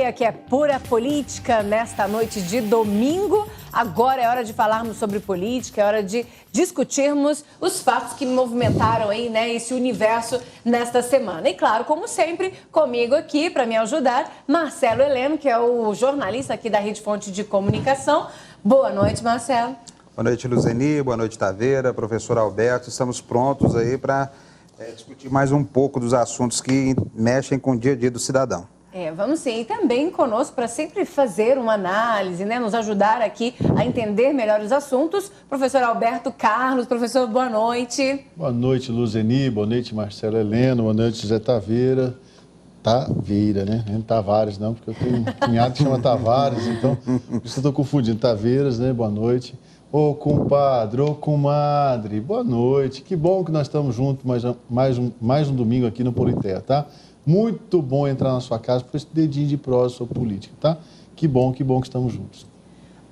Joia, que é pura política nesta noite de domingo. Agora é hora de falarmos sobre política, é hora de discutirmos os fatos que movimentaram aí, né, esse universo nesta semana. E claro, como sempre, comigo aqui para me ajudar, Marcelo Heleno, que é o jornalista aqui da Rede Fonte de Comunicação. Boa noite, Marcelo. Boa noite, Luzeni. Boa noite, Taveira, professor Alberto. Estamos prontos aí para discutir mais um pouco dos assuntos que mexem com o dia a dia do cidadão. Vamos sim. E também conosco para sempre fazer uma análise, né? Nos ajudar aqui a entender melhor os assuntos. Professor Alberto Carlos. Professor, boa noite. Boa noite, Luzeni. Boa noite, Marcelo Heleno. Boa noite, José Taveira. Taveira, né? Não Tavares, não, porque eu tenho um cunhado que chama Tavares, então por isso eu estou confundindo. Taveiras, né? Boa noite. Ô compadre, ô comadre, boa noite. Que bom que nós estamos juntos mais um domingo aqui no Politerra, tá? Muito bom entrar na sua casa por esse dedinho de prosa sobre política, tá? Que bom que estamos juntos.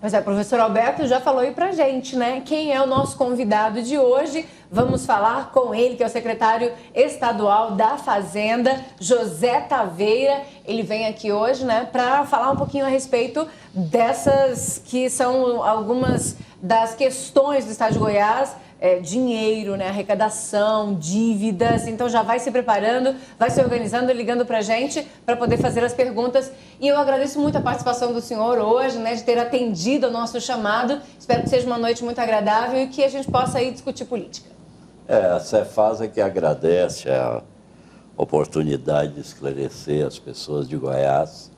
Pois é, professor Alberto já falou aí pra gente, né? Quem é o nosso convidado de hoje? Vamos falar com ele, que é o secretário estadual da Fazenda, José Taveira. Ele vem aqui hoje, né, para falar um pouquinho a respeito dessas que são algumas das questões do estado de Goiás. Dinheiro, né, arrecadação, dívidas. Então já vai se preparando, vai se organizando, ligando para a gente para poder fazer as perguntas. E eu agradeço muito a participação do senhor hoje, né, de ter atendido ao nosso chamado. Espero que seja uma noite muito agradável e que a gente possa aí discutir política. A Cefasa que agradece a oportunidade de esclarecer as pessoas de Goiás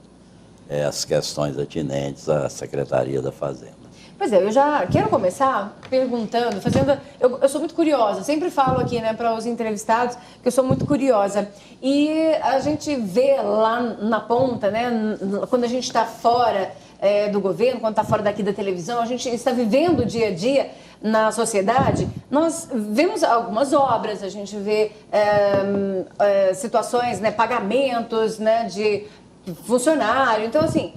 as questões atinentes à Secretaria da Fazenda. Pois é, eu já quero começar perguntando, eu sou muito curiosa, sempre falo aqui, né, para os entrevistados que eu sou muito curiosa. E a gente vê lá na ponta, né, quando a gente está fora do governo, quando está fora daqui da televisão, a gente está vivendo o dia a dia na sociedade, nós vemos algumas obras, a gente vê situações, né, pagamentos, né, de funcionário, então assim,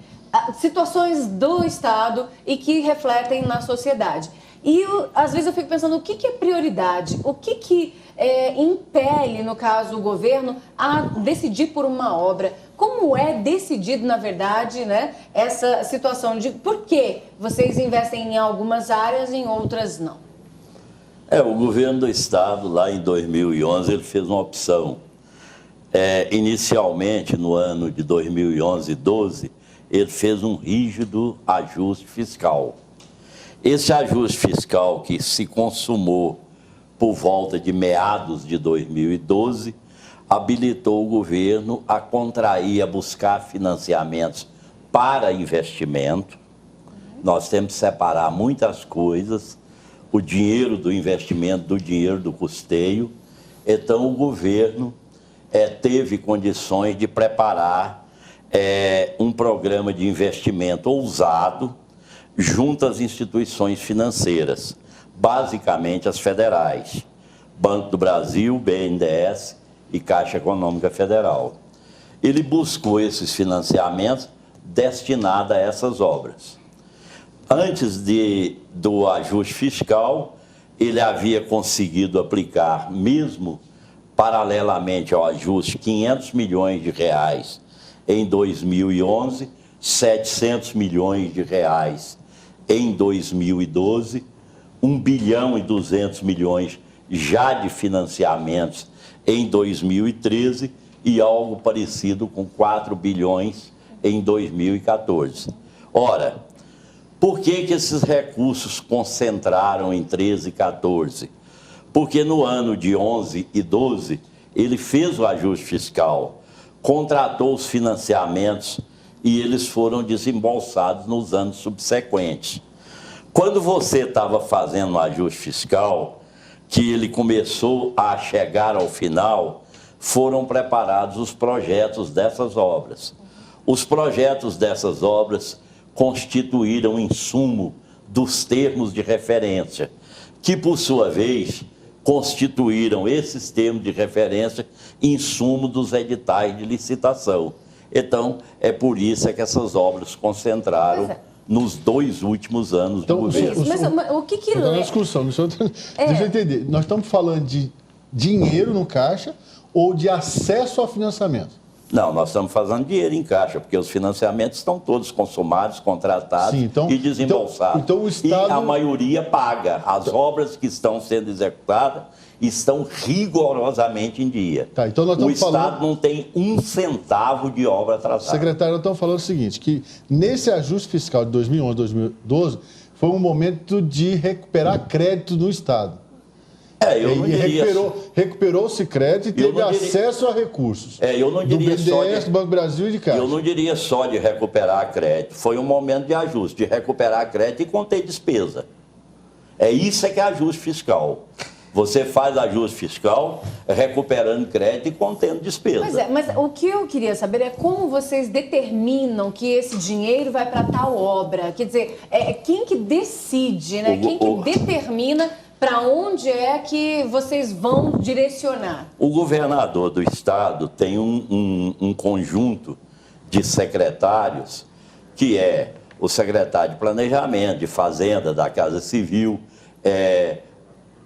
situações do Estado e que refletem na sociedade. E às vezes eu fico pensando o que é prioridade, o que impele, no caso, o governo a decidir por uma obra. Como é decidido, na verdade, né, essa situação de por que vocês investem em algumas áreas e em outras não? O governo do Estado, lá em 2011, ele fez uma opção. Inicialmente, no ano de 2011 e 2012, ele fez um rígido ajuste fiscal. Esse ajuste fiscal que se consumou por volta de meados de 2012, habilitou o governo a contrair, a buscar financiamentos para investimento. Nós temos que separar muitas coisas, o dinheiro do investimento do dinheiro do custeio. Então, o governo teve condições de preparar um programa de investimento ousado junto às instituições financeiras, basicamente as federais, Banco do Brasil, BNDES e Caixa Econômica Federal. Ele buscou esses financiamentos destinados a essas obras. Antes do ajuste fiscal, ele havia conseguido aplicar, mesmo paralelamente ao ajuste, 500 milhões de reais em 2011, 700 milhões de reais em 2012, 1 bilhão e 200 milhões já de financiamentos em 2013 e algo parecido com 4 bilhões em 2014. Ora, por que esses recursos concentraram em 13 e 14? Porque no ano de 11 e 12, ele fez o ajuste fiscal, contratou os financiamentos e eles foram desembolsados nos anos subsequentes. Quando você estava fazendo o ajuste fiscal, que ele começou a chegar ao final, foram preparados os projetos dessas obras. Os projetos dessas obras constituíram insumo dos termos de referência, que, por sua vez, constituíram esses termos de referência insumo dos editais de licitação. Então, é por isso que essas obras concentraram nos 2 últimos anos do governo. Mas o que Está na discussão, deixa eu entender. Nós estamos falando de dinheiro no caixa ou de acesso ao financiamento? Não, nós estamos fazendo dinheiro em caixa, porque os financiamentos estão todos consumados, contratados e desembolsados. Então o Estado... E a maioria paga. As obras que estão sendo executadas estão rigorosamente em dia. Tá, então nós o estamos Estado não tem um centavo de obra atrasada. Secretário, nós estamos falando o seguinte, que nesse ajuste fiscal de 2011, 2012, foi um momento de recuperar crédito no Estado. Eu não diria... Recuperou-se crédito e teve acesso a recursos. Eu não diria do BNDES, do Banco do Brasil e de Caixa. Eu não diria só de recuperar crédito. Foi um momento de ajuste, de recuperar crédito e conter despesa. Isso que é ajuste fiscal. Você faz ajuste fiscal recuperando crédito e contendo despesa. Mas o que eu queria saber é como vocês determinam que esse dinheiro vai para tal obra. Quer dizer, quem que decide, né? Quem que determina para onde é que vocês vão direcionar? O governador do estado tem um conjunto de secretários, que é o secretário de Planejamento, de Fazenda, da Casa Civil,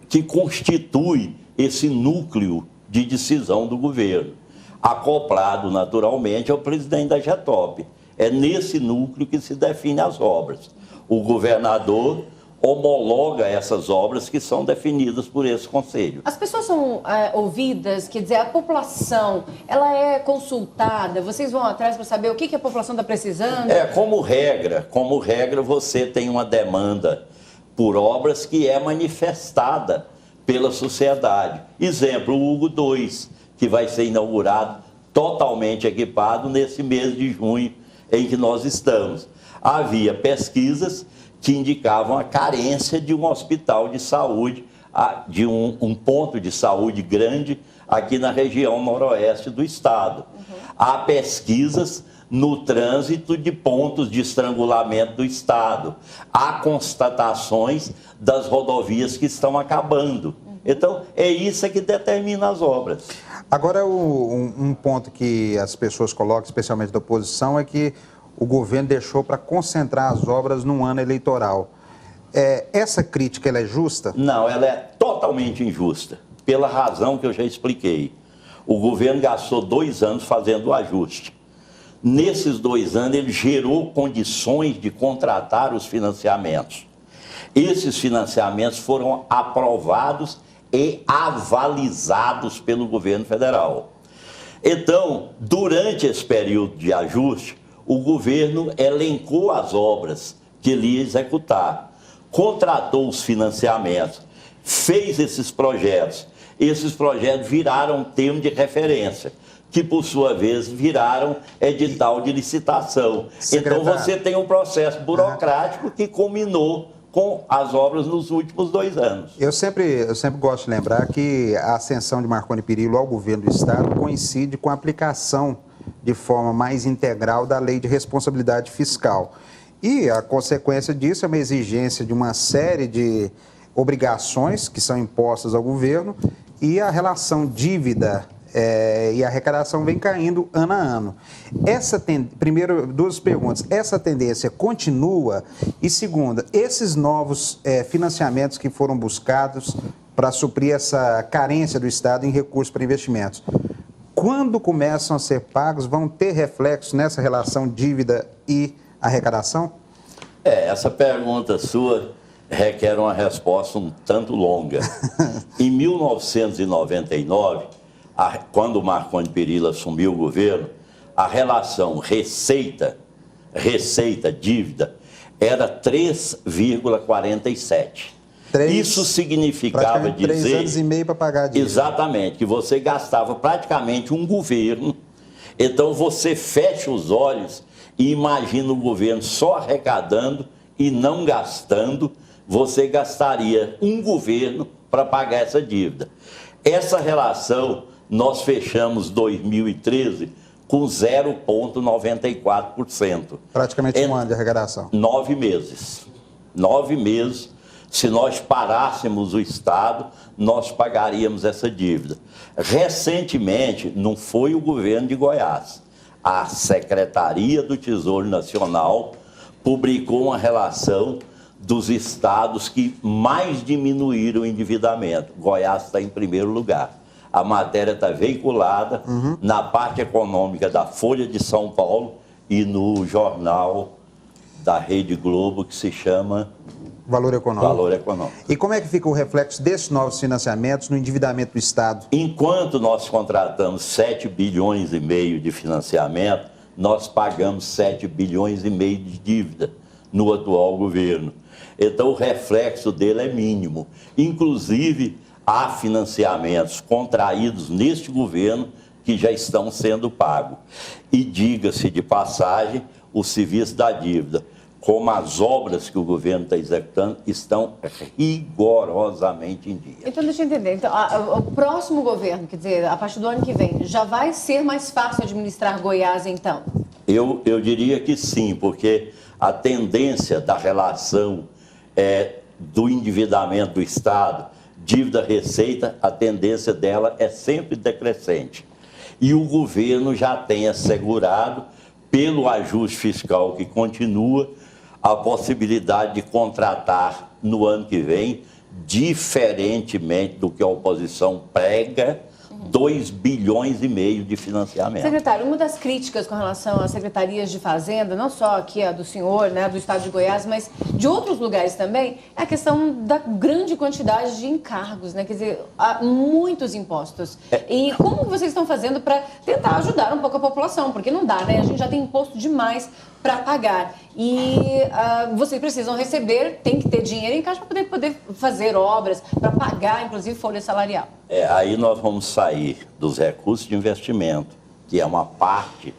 que constitui esse núcleo de decisão do governo, acoplado naturalmente ao presidente da GETOP. É nesse núcleo que se define as obras. O governador homologa essas obras que são definidas por esse conselho. As pessoas são ouvidas, quer dizer, a população, ela é consultada, vocês vão atrás para saber o que a população está precisando? Como regra, você tem uma demanda por obras que é manifestada pela sociedade. Exemplo, o Hugo 2, que vai ser inaugurado totalmente equipado nesse mês de junho em que nós estamos. Havia pesquisas que indicavam a carência de um hospital de saúde, de um ponto de saúde grande aqui na região noroeste do estado. Há pesquisas no trânsito de pontos de estrangulamento do estado. Há constatações das rodovias que estão acabando. Então, isso que determina as obras. Agora, um ponto que as pessoas colocam, especialmente da oposição, é que o governo deixou para concentrar as obras num ano eleitoral. Essa crítica, ela é justa? Não, ela é totalmente injusta, pela razão que eu já expliquei. O governo gastou 2 anos fazendo o ajuste. Nesses 2 anos, ele gerou condições de contratar os financiamentos. Esses financiamentos foram aprovados e avalizados pelo governo federal. Então, durante esse período de ajuste, o governo elencou as obras que ele ia executar, contratou os financiamentos, fez esses projetos. Esses projetos viraram termo de referência, que por sua vez viraram edital de licitação. Secretário. Então você tem um processo burocrático que culminou com as obras nos últimos 2 anos. Eu sempre gosto de lembrar que a ascensão de Marconi Perillo ao governo do estado coincide com a aplicação de forma mais integral da Lei de Responsabilidade Fiscal. E a consequência disso é uma exigência de uma série de obrigações que são impostas ao governo e a relação dívida e arrecadação vem caindo ano a ano. Primeiro, 2 perguntas. Essa tendência continua? E segunda, esses novos financiamentos que foram buscados para suprir essa carência do Estado em recursos para investimentos, quando começam a ser pagos, vão ter reflexo nessa relação dívida e arrecadação? Essa pergunta sua requer uma resposta um tanto longa. Em 1999, quando o Marconi Perillo assumiu o governo, a relação receita-dívida era 3,47. Isso significava dizer... 3 anos e meio para pagar a dívida. Exatamente, que você gastava praticamente um governo. Então você fecha os olhos e imagina o governo só arrecadando e não gastando. Você gastaria um governo para pagar essa dívida. Essa relação nós fechamos 2013 com 0,94%. Praticamente um ano de arrecadação. 9 meses. 9 meses. Se nós parássemos o Estado, nós pagaríamos essa dívida. Recentemente, não foi o governo de Goiás. A Secretaria do Tesouro Nacional publicou uma relação dos estados que mais diminuíram o endividamento. Goiás está em primeiro lugar. A matéria está veiculada na parte econômica da Folha de São Paulo e no jornal da Rede Globo, que se chama Valor Econômico. Valor Econômico. E como é que fica o reflexo desses novos financiamentos no endividamento do Estado? Enquanto nós contratamos 7 bilhões e meio de financiamento, nós pagamos 7 bilhões e meio de dívida no atual governo. Então, o reflexo dele é mínimo. Inclusive, há financiamentos contraídos neste governo que já estão sendo pagos. E, diga-se de passagem, o serviço da dívida, como as obras que o governo está executando, estão rigorosamente em dia. Então, deixa eu entender. Então, o próximo governo, quer dizer, a partir do ano que vem, já vai ser mais fácil administrar Goiás, então? Eu diria que sim, porque a tendência da relação do endividamento do Estado, dívida-receita, a tendência dela é sempre decrescente. E o governo já tem assegurado, pelo ajuste fiscal que continua, a possibilidade de contratar no ano que vem, diferentemente do que a oposição prega, 2 bilhões e meio de financiamento. Secretário, uma das críticas com relação às secretarias de Fazenda, não só aqui a do senhor, né, do Estado de Goiás, mas de outros lugares também, é a questão da grande quantidade de encargos, né? Quer dizer, há muitos impostos. E como vocês estão fazendo para tentar ajudar um pouco a população? Porque não dá, né? A gente já tem imposto demais para pagar. E vocês precisam receber, tem que ter dinheiro em caixa para poder fazer obras, para pagar, inclusive, folha salarial. Aí nós vamos sair dos recursos de investimento, que é uma parte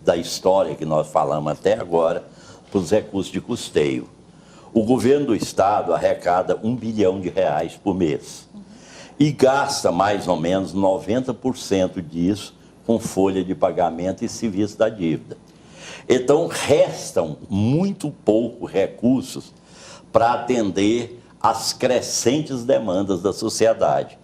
da história que nós falamos até agora, para os recursos de custeio. O governo do Estado arrecada R$1 bilhão por mês e gasta mais ou menos 90% disso com folha de pagamento e serviço da dívida. Então, restam muito poucos recursos para atender às crescentes demandas da sociedade.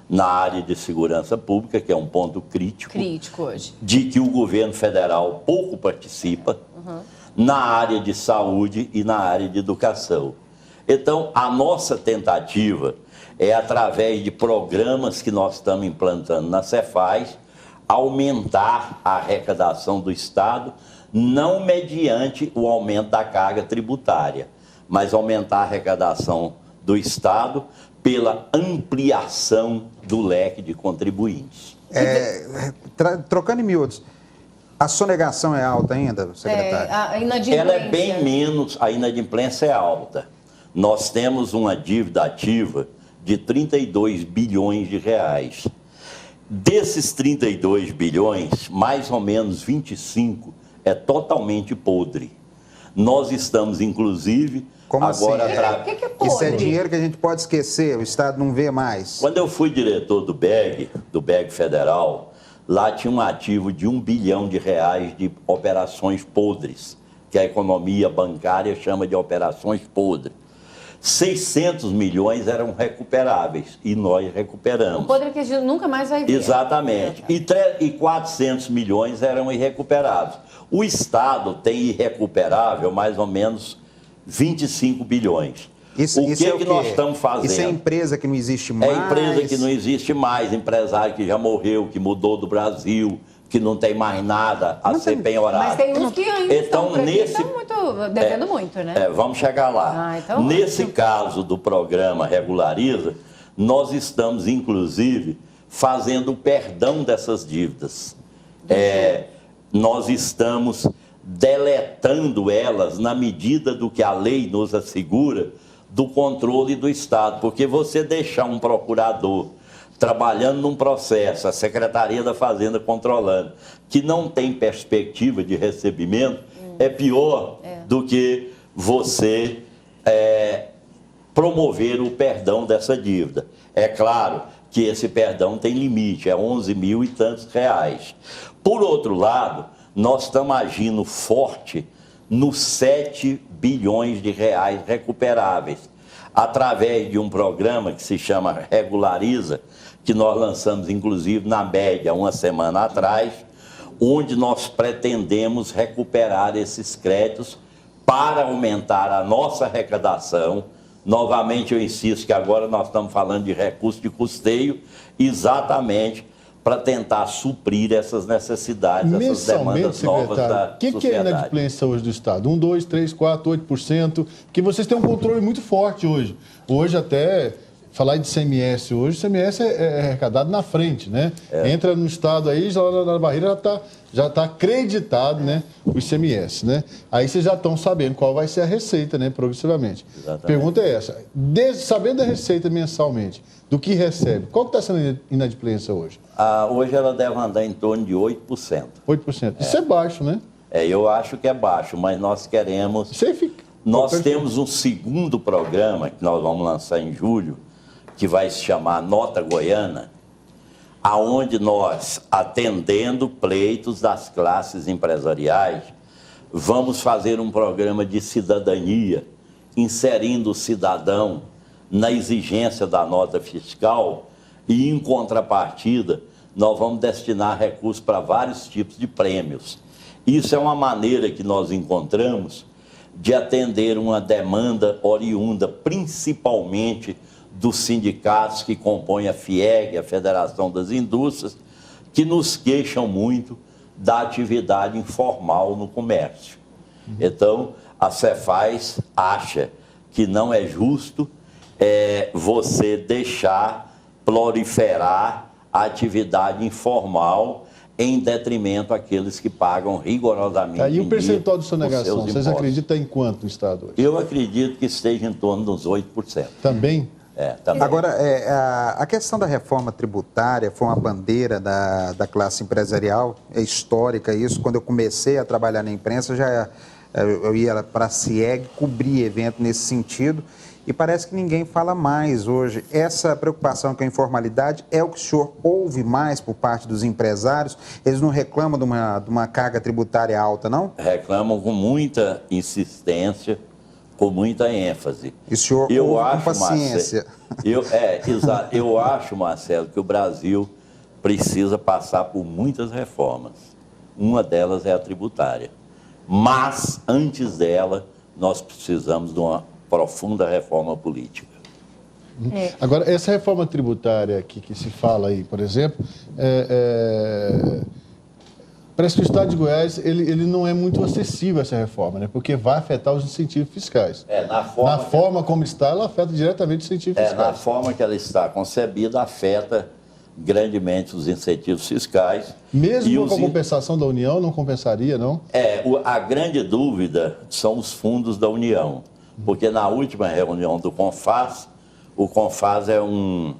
Na área de segurança pública, que é um ponto crítico hoje, de que o governo federal pouco participa, na área de saúde e na área de educação. Então, a nossa tentativa é, através de programas que nós estamos implantando na Cefaz, aumentar a arrecadação do Estado, não mediante o aumento da carga tributária, mas aumentar a arrecadação do Estado pela ampliação do leque de contribuintes. Trocando em miúdos, a sonegação é alta ainda, secretário? A inadimplência. Ela é bem menos, a inadimplência é alta. Nós temos uma dívida ativa de 32 bilhões de reais. Desses 32 bilhões, mais ou menos 25 é totalmente podre. Nós estamos, inclusive, como agora... assim? O que é podre? Isso é dinheiro que a gente pode esquecer, o Estado não vê mais. Quando eu fui diretor do BEG Federal, lá tinha um ativo de R$1 bilhão de operações podres, que a economia bancária chama de operações podres. 600 milhões eram recuperáveis e nós recuperamos. O podre é que a gente nunca mais vai ver. Exatamente. E 400 milhões eram irrecuperáveis. O Estado tem irrecuperável mais ou menos 25 bilhões. O que nós estamos fazendo? Isso é empresa que não existe mais? É empresa que não existe mais, empresário que já morreu, que mudou do Brasil, que não tem mais nada a ser penhorado. Mas tem uns que ainda estão devendo muito, né? Vamos chegar lá. Então, nesse caso do programa Regulariza, nós estamos, inclusive, fazendo o perdão dessas dívidas. Nós estamos deletando elas na medida do que a lei nos assegura do controle do Estado. Porque você deixar um procurador trabalhando num processo, a Secretaria da Fazenda controlando, que não tem perspectiva de recebimento, é pior do que você promover o perdão dessa dívida. É claro que esse perdão tem limite, é 11 mil e tantos reais. Por outro lado, nós estamos agindo forte nos 7 bilhões de reais recuperáveis, através de um programa que se chama Regulariza, que nós lançamos, inclusive, na média, uma semana atrás, onde nós pretendemos recuperar esses créditos para aumentar a nossa arrecadação Novamente eu insisto que agora nós estamos falando de recurso de custeio, exatamente para tentar suprir essas necessidades, essas demandas novas da sociedade. O que é a inadimplência hoje do Estado? 1, 2, 3, 4, 8%? Porque vocês têm um controle muito forte hoje. Hoje até, falar de ICMS hoje, o ICMS é arrecadado na frente, né? Entra no Estado aí, já lá na barreira já está acreditado, né, o ICMS, né? Aí vocês já estão sabendo qual vai ser a receita, né, progressivamente. Exatamente. Pergunta é essa, sabendo da receita mensalmente, do que recebe, qual que está sendo a inadimplência hoje? Hoje ela deve andar em torno de 8%. 8%. Isso é baixo, né? Eu acho que é baixo, mas nós queremos... Nós temos um segundo programa que nós vamos lançar em julho, que vai se chamar Nota Goiana, aonde nós, atendendo pleitos das classes empresariais, vamos fazer um programa de cidadania, inserindo o cidadão na exigência da nota fiscal e, em contrapartida, nós vamos destinar recursos para vários tipos de prêmios. Isso é uma maneira que nós encontramos de atender uma demanda oriunda, principalmente dos sindicatos que compõem a FIEG, a Federação das Indústrias, que nos queixam muito da atividade informal no comércio. Então, a Cefaz acha que não é justo você deixar proliferar a atividade informal em detrimento àqueles que pagam rigorosamente. E o percentual de sonegação, vocês acreditam em quanto no Estado hoje? Eu acredito que esteja em torno dos 8%. Também? Também. Agora, a questão da reforma tributária foi uma bandeira da classe empresarial, é histórica isso. Quando eu comecei a trabalhar na imprensa, eu ia para a CIEG, cobrir evento nesse sentido, e parece que ninguém fala mais hoje. Essa preocupação com a informalidade é o que o senhor ouve mais por parte dos empresários? Eles não reclamam de uma carga tributária alta, não? Reclamam com muita insistência, com muita ênfase. E o senhor com paciência. Eu acho, Marcelo, que o Brasil precisa passar por muitas reformas. Uma delas é a tributária. Mas, antes dela, nós precisamos de uma profunda reforma política. Agora, essa reforma tributária que se fala aí, por exemplo, parece que o Estado de Goiás ele não é muito acessível a essa reforma, né? Porque vai afetar os incentivos fiscais. Na forma como está, ela afeta diretamente os incentivos fiscais. Na forma que ela está concebida, afeta grandemente os incentivos fiscais. Mesmo com a compensação da União, não compensaria, não? A grande dúvida são os fundos da União. Porque na última reunião do CONFAZ, o CONFAZ é um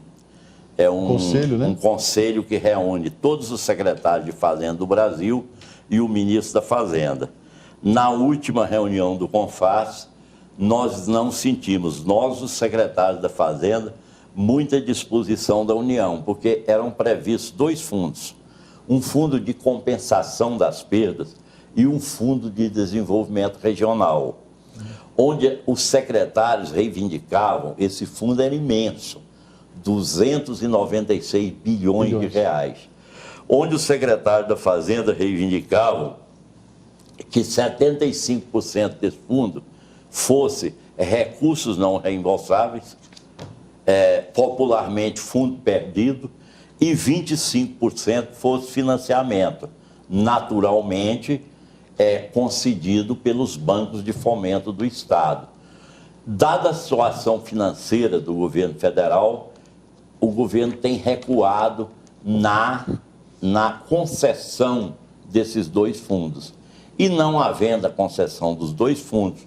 conselho, né? Um conselho que reúne todos os secretários de Fazenda do Brasil e o ministro da Fazenda. Na última reunião do CONFAZ, nós não sentimos, nós, os secretários da Fazenda, muita disposição da União, porque eram previstos 2 fundos. Um fundo de compensação das perdas e um fundo de desenvolvimento regional, onde os secretários reivindicavam, esse fundo era imenso, 296 bilhões de reais, onde os secretários da Fazenda reivindicavam que 75% desse fundo fosse recursos não reembolsáveis, popularmente fundo perdido, e 25% fosse financiamento, naturalmente concedido pelos bancos de fomento do Estado. Dada a situação financeira do governo federal, o governo tem recuado na concessão desses 2 fundos. E não havendo a concessão dos 2 fundos,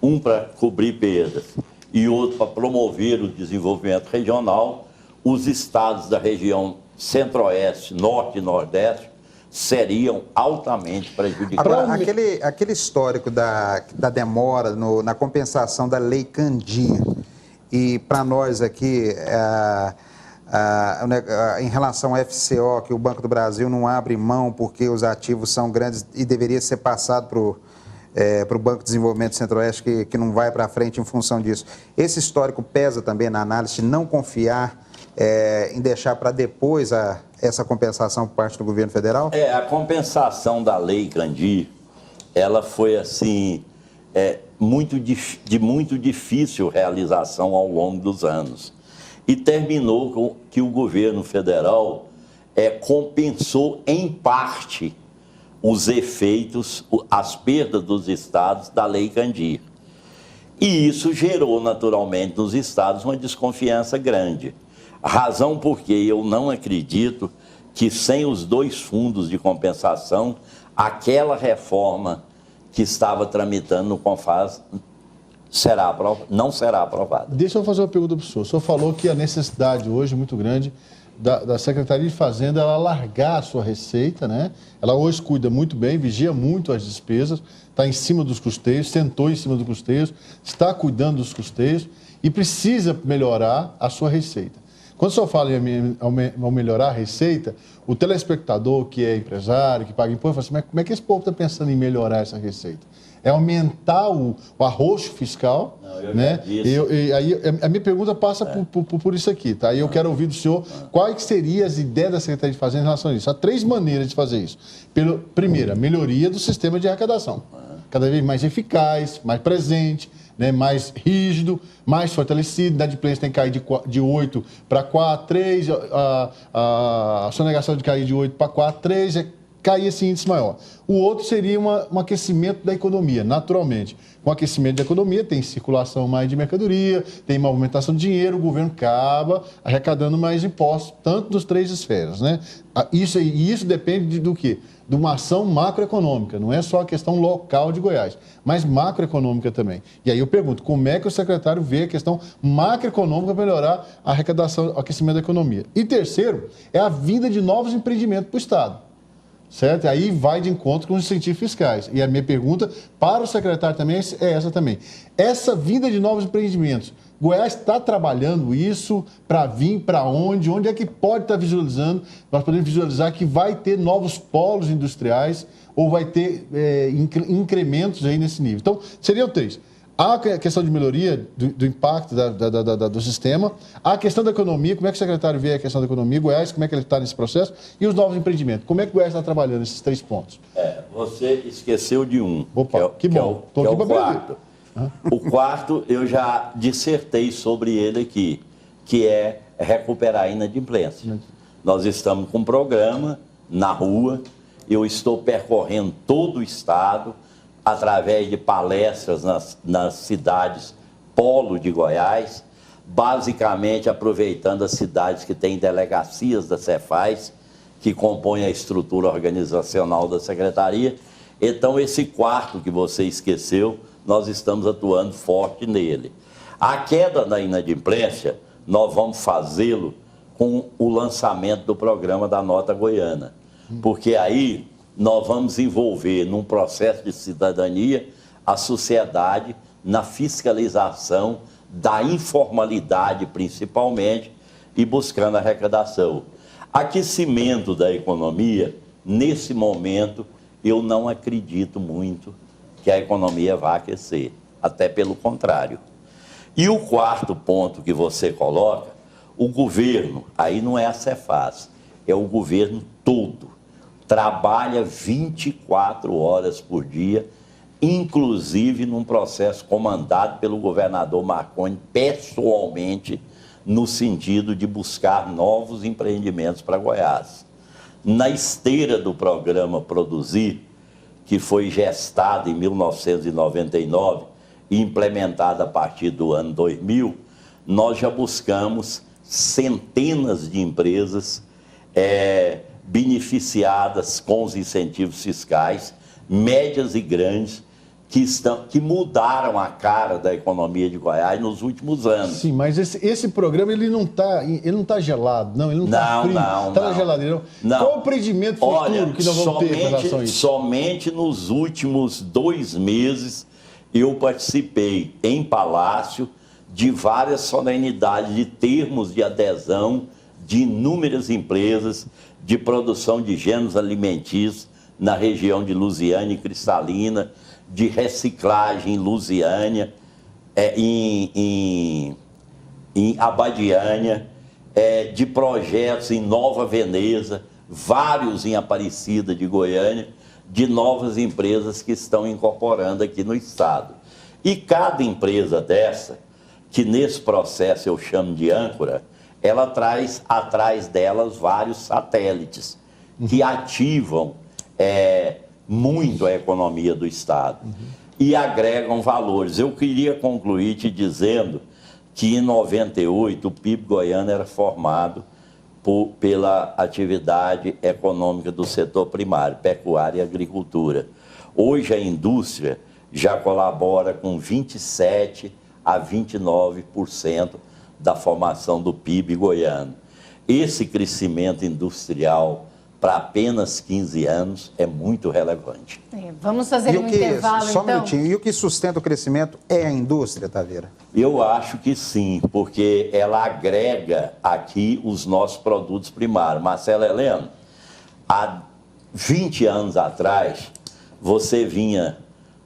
um para cobrir perdas e outro para promover o desenvolvimento regional, os estados da região Centro-Oeste, Norte e Nordeste seriam altamente prejudicados. Agora, aquele histórico da demora na compensação da Lei Candir, e para nós aqui, em relação ao FCO, que o Banco do Brasil não abre mão porque os ativos são grandes e deveria ser passado para o Banco de Desenvolvimento Centro-Oeste, que não vai para frente em função disso. Esse histórico pesa também na análise de não confiar em deixar para depois essa compensação por parte do governo federal? A compensação da Lei Candir, ela foi assim, de muito difícil realização ao longo dos anos. E terminou com que o governo federal compensou em parte os efeitos, as perdas dos estados da Lei Candir. E isso gerou, naturalmente, nos estados uma desconfiança grande. A razão porque eu não acredito que sem os 2 fundos de compensação, aquela reforma que estava tramitando no CONFAS não será aprovada. Deixa eu fazer uma pergunta para o senhor. O senhor falou que a necessidade hoje muito grande da Secretaria de Fazenda ela largar a sua receita, né? Ela hoje cuida muito bem, vigia muito as despesas, está em cima dos custeios, sentou em cima dos custeios, está cuidando dos custeios e precisa melhorar a sua receita. Quando o senhor fala em melhorar a receita, o telespectador que é empresário, que paga imposto, fala assim, mas como é que esse povo está pensando em melhorar essa receita? É aumentar o arroxo fiscal, né? Aí a minha pergunta passa por isso aqui, tá? E eu quero ouvir do senhor quais seriam as ideias da Secretaria de Fazenda em relação a isso. Há 3 maneiras de fazer isso. Primeira, melhoria do sistema de arrecadação. Cada vez mais eficaz, mais presente, né, mais rígido, mais fortalecido, a inadimplência tem que cair de 8 para 4, 3, a sonegação de cair de 8 para 4, 3, cair esse índice maior. O outro seria um aquecimento da economia, naturalmente. Com aquecimento da economia, tem circulação mais de mercadoria, tem movimentação de dinheiro, o governo acaba arrecadando mais impostos, tanto das 3 esferas, né? Isso depende do quê? De uma ação macroeconômica, não é só a questão local de Goiás, mas macroeconômica também. E aí eu pergunto, como é que o secretário vê a questão macroeconômica para melhorar a arrecadação, o aquecimento da economia? E terceiro, é a vinda de novos empreendimentos para o Estado. Certo? Aí vai de encontro com os incentivos fiscais. E a minha pergunta para o secretário também é essa também. Essa vinda de novos empreendimentos, Goiás está trabalhando isso para vir para onde? Onde é que pode estar visualizando? Nós podemos visualizar que vai ter novos polos industriais ou vai ter incrementos aí nesse nível. Então, seriam 3. Há a questão de melhoria do impacto do sistema, há a questão da economia, como é que o secretário vê a questão da economia, Goiás, como é que ele está nesse processo, e os novos empreendimentos, como é que o Goiás está trabalhando nesses 3 pontos? Você esqueceu de um. Opa, que bom, estou aqui para aprender. O quarto, eu já dissertei sobre ele aqui, que é recuperar a inadimplência. Nós estamos com um programa na rua, eu estou percorrendo todo o estado, através de palestras nas cidades polo de Goiás, basicamente aproveitando as cidades que têm delegacias da Cefaz, que compõem a estrutura organizacional da Secretaria. Então, esse quarto que você esqueceu, nós estamos atuando forte nele. A queda da inadimplência, nós vamos fazê-lo com o lançamento do programa da Nota Goiana, porque aí nós vamos envolver num processo de cidadania a sociedade na fiscalização da informalidade, principalmente, e buscando arrecadação. Aquecimento da economia, nesse momento, eu não acredito muito que a economia vá aquecer, até pelo contrário. E o quarto ponto que você coloca, o governo, aí não é a Cefaz, é o governo todo, trabalha 24 horas por dia, inclusive num processo comandado pelo governador Marconi pessoalmente, no sentido de buscar novos empreendimentos para Goiás. Na esteira do programa Produzir, que foi gestado em 1999 e implementado a partir do ano 2000, nós já buscamos centenas de empresas beneficiadas com os incentivos fiscais, médias e grandes, que mudaram a cara da economia de Goiás nos últimos anos. Sim, mas esse programa ele não tá gelado, não, ele não está frio, está na geladeira. Não. Qual o empreendimento futuro que nós vamos ter em relação a isso? Somente nos últimos 2 meses eu participei em Palácio de várias solenidades de termos de adesão de inúmeras empresas de produção de gêneros alimentícios na região de Lusiânia e Cristalina, de reciclagem em Lusiânia, em Abadiânia, de projetos em Nova Veneza, vários em Aparecida de Goiânia, de novas empresas que estão incorporando aqui no estado. E cada empresa dessa, que nesse processo eu chamo de âncora, ela traz atrás delas vários satélites que ativam muito a economia do Estado e agregam valores. Eu queria concluir te dizendo que em 98 o PIB goiano era formado pela atividade econômica do setor primário, pecuária e agricultura. Hoje a indústria já colabora com 27% a 29% da formação do PIB goiano. Esse crescimento industrial para apenas 15 anos é muito relevante. Vamos fazer um intervalo, só então? Um minutinho. E o que sustenta o crescimento é a indústria, Taveira? Eu acho que sim, porque ela agrega aqui os nossos produtos primários. Marcelo Heleno, há 20 anos atrás, você vinha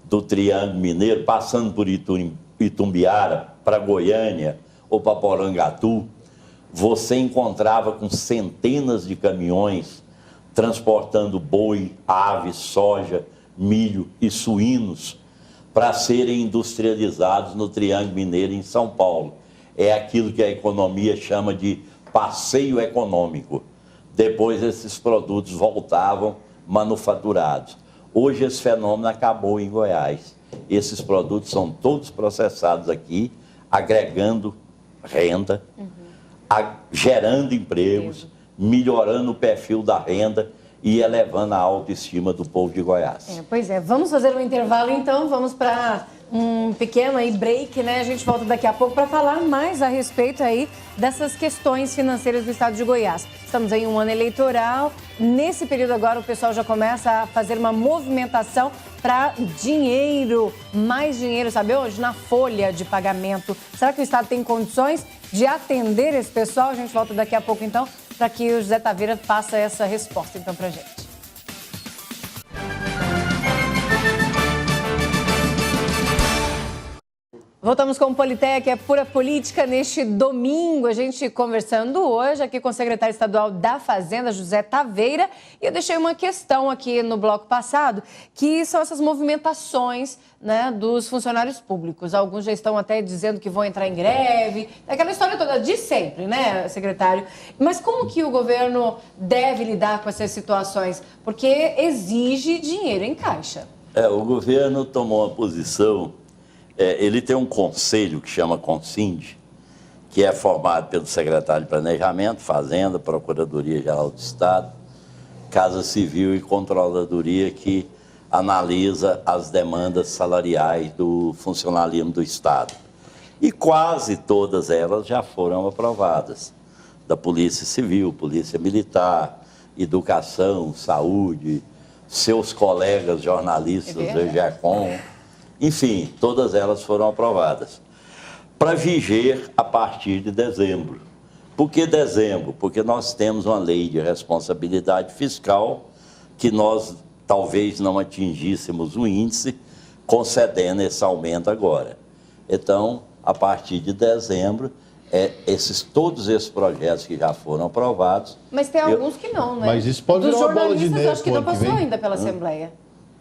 do Triângulo Mineiro, passando por Itumbiara, para Goiânia ou para Porangatu, você encontrava com centenas de caminhões transportando boi, aves, soja, milho e suínos para serem industrializados no Triângulo Mineiro em São Paulo. É aquilo que a economia chama de passeio econômico. Depois esses produtos voltavam manufaturados. Hoje esse fenômeno acabou em Goiás. Esses produtos são todos processados aqui, agregando renda, gerando empregos, melhorando o perfil da renda e elevando a autoestima do povo de Goiás. Pois é, vamos fazer um intervalo então, vamos para um pequeno aí break, né? A gente volta daqui a pouco para falar mais a respeito aí dessas questões financeiras do estado de Goiás. Estamos em um ano eleitoral, nesse período agora o pessoal já começa a fazer uma movimentação para dinheiro, mais dinheiro, sabe hoje, na folha de pagamento. Será que o estado tem condições de atender esse pessoal? A gente volta daqui a pouco então, para que o José Taveira faça essa resposta então pra gente. Voltamos com o Politec, é pura política. Neste domingo, a gente conversando hoje aqui com o secretário estadual da Fazenda, José Taveira. E eu deixei uma questão aqui no bloco passado, que são essas movimentações, né, dos funcionários públicos. Alguns já estão até dizendo que vão entrar em greve, aquela história toda de sempre, né, secretário? Mas como que o governo deve lidar com essas situações? Porque exige dinheiro em caixa. O governo tomou uma posição. Ele tem um conselho que chama Consind, que é formado pelo secretário de Planejamento, Fazenda, Procuradoria-Geral do Estado, Casa Civil e Controladoria, que analisa as demandas salariais do funcionalismo do Estado. E quase todas elas já foram aprovadas. Da Polícia Civil, Polícia Militar, Educação, Saúde, seus colegas jornalistas do EGECOM. Enfim, todas elas foram aprovadas. Para viger a partir de dezembro. Por que dezembro? Porque nós temos uma lei de responsabilidade fiscal que nós talvez não atingíssemos o índice, concedendo esse aumento agora. Então, a partir de dezembro, todos esses projetos que já foram aprovados... Mas tem alguns que não, né? Mas isso pode virar uma bola de neve. Acho que não passou ainda pela Assembleia.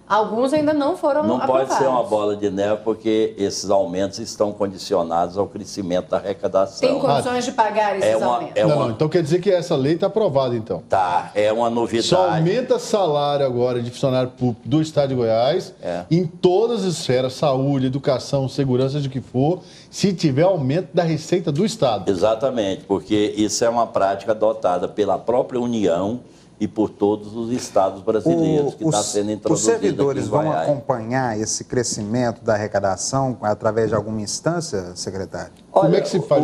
Alguns ainda não foram aprovados. Não pode ser uma bola de neve, porque esses aumentos estão condicionados ao crescimento da arrecadação. Tem condições de pagar esses aumentos? Não, então quer dizer que essa lei está aprovada, então. Tá, é uma novidade. Só aumenta salário agora de funcionário público do Estado de Goiás, em todas as esferas, saúde, educação, segurança, de que for, se tiver aumento da receita do Estado. Exatamente, porque isso é uma prática adotada pela própria União e por todos os estados brasileiros que está sendo introduzido. Os servidores aqui em vão Goiás. acompanhar esse crescimento da arrecadação através de alguma instância, secretário? Olha, como é que se faz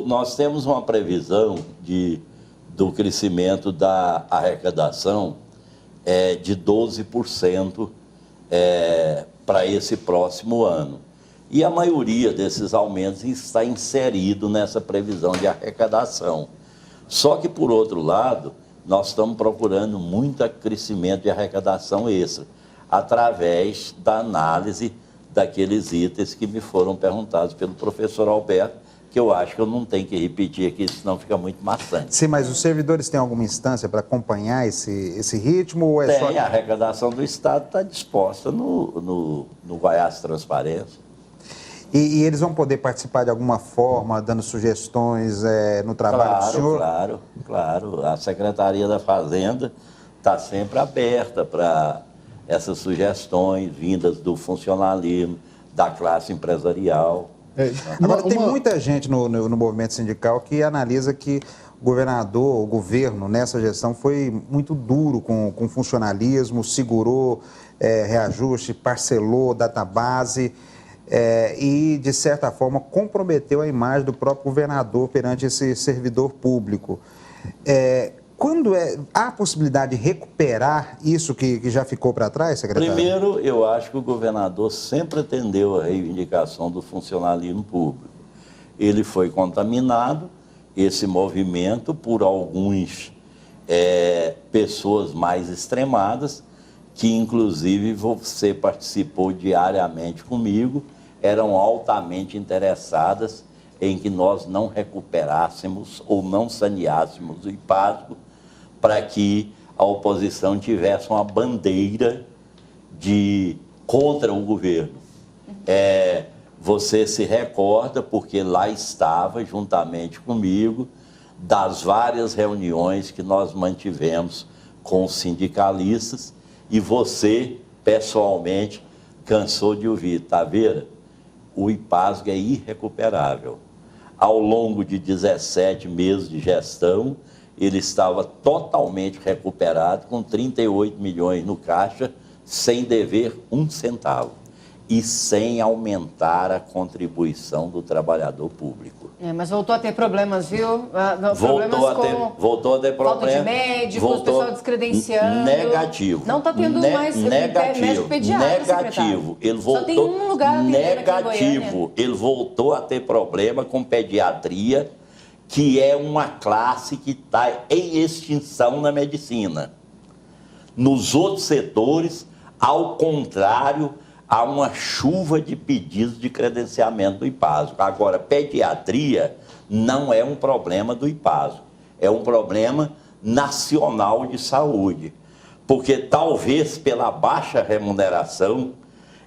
nós temos uma previsão do crescimento da arrecadação de 12% para esse próximo ano. E a maioria desses aumentos está inserido nessa previsão de arrecadação. Só que, por outro lado, nós estamos procurando muito crescimento de arrecadação extra, através da análise daqueles itens que me foram perguntados pelo professor Alberto, que eu acho que eu não tenho que repetir aqui, senão fica muito maçante. Sim, mas os servidores têm alguma instância para acompanhar esse ritmo? Ou a arrecadação do Estado está disposta no Goiás Transparência. E eles vão poder participar de alguma forma, dando sugestões no trabalho do senhor? Claro. A Secretaria da Fazenda está sempre aberta para essas sugestões vindas do funcionalismo, da classe empresarial. Agora, tem muita gente no movimento sindical que analisa que o governo, nessa gestão, foi muito duro com o funcionalismo, segurou reajuste, parcelou database e, de certa forma, comprometeu a imagem do próprio governador perante esse servidor público. Há a possibilidade de recuperar isso que já ficou para trás, secretário? Primeiro, eu acho que o governador sempre atendeu a reivindicação do funcionalismo público. Ele foi contaminado, esse movimento, por algumas pessoas mais extremadas, que inclusive você participou diariamente comigo, eram altamente interessadas em que nós não recuperássemos ou não saneássemos o IPASGO, para que a oposição tivesse uma bandeira contra o governo. Você se recorda, porque lá estava, juntamente comigo, das várias reuniões que nós mantivemos com os sindicalistas, e você, pessoalmente, cansou de ouvir: Taveira, o IPASGO é irrecuperável. Ao longo de 17 meses de gestão, ele estava totalmente recuperado, com 38 milhões no caixa, sem dever um centavo e sem aumentar a contribuição do trabalhador público. Mas voltou a ter problemas, viu? Voltou a ter problemas. Falta de médicos, pessoal descredenciando. Negativo. Não está tendo mais médico pediatra, negativo. Ele voltou, só tem um lugar negativo. Ele voltou a ter problema com pediatria, que é uma classe que está em extinção na medicina. Nos outros setores, ao contrário, há uma chuva de pedidos de credenciamento do IPASGO. Agora, pediatria não é um problema do IPASGO, é um problema nacional de saúde. Porque talvez pela baixa remuneração,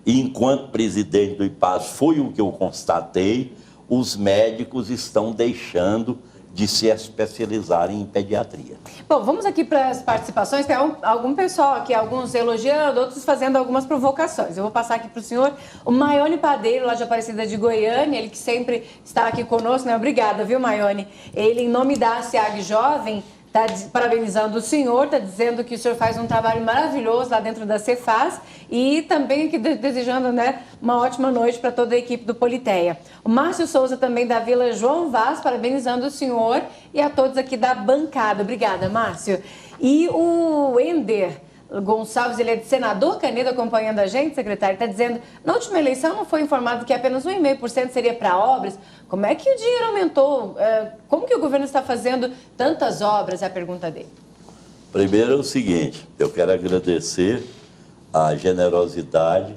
e enquanto presidente do IPASGO foi o que eu constatei, os médicos estão deixando de se especializarem em pediatria. Bom, vamos aqui para as participações. Tem algum pessoal aqui, alguns elogiando, outros fazendo algumas provocações. Eu vou passar aqui para o senhor. O Maione Padeiro, lá de Aparecida de Goiânia, ele que sempre está aqui conosco, né? Obrigada, viu, Maione? Ele, em nome da SEAG Jovem, está parabenizando o senhor, está dizendo que o senhor faz um trabalho maravilhoso lá dentro da Cefaz e também aqui desejando, né, uma ótima noite para toda a equipe do Politeia. O Márcio Souza, também da Vila João Vaz, parabenizando o senhor e a todos aqui da bancada. Obrigada, Márcio. E o Ender Gonçalves, ele é de Senador Canedo, acompanhando a gente, secretário, está dizendo: na última eleição não foi informado que apenas 1,5% seria para obras. Como é que o dinheiro aumentou? Como que o governo está fazendo tantas obras? É a pergunta dele. Primeiro é o seguinte, eu quero agradecer a generosidade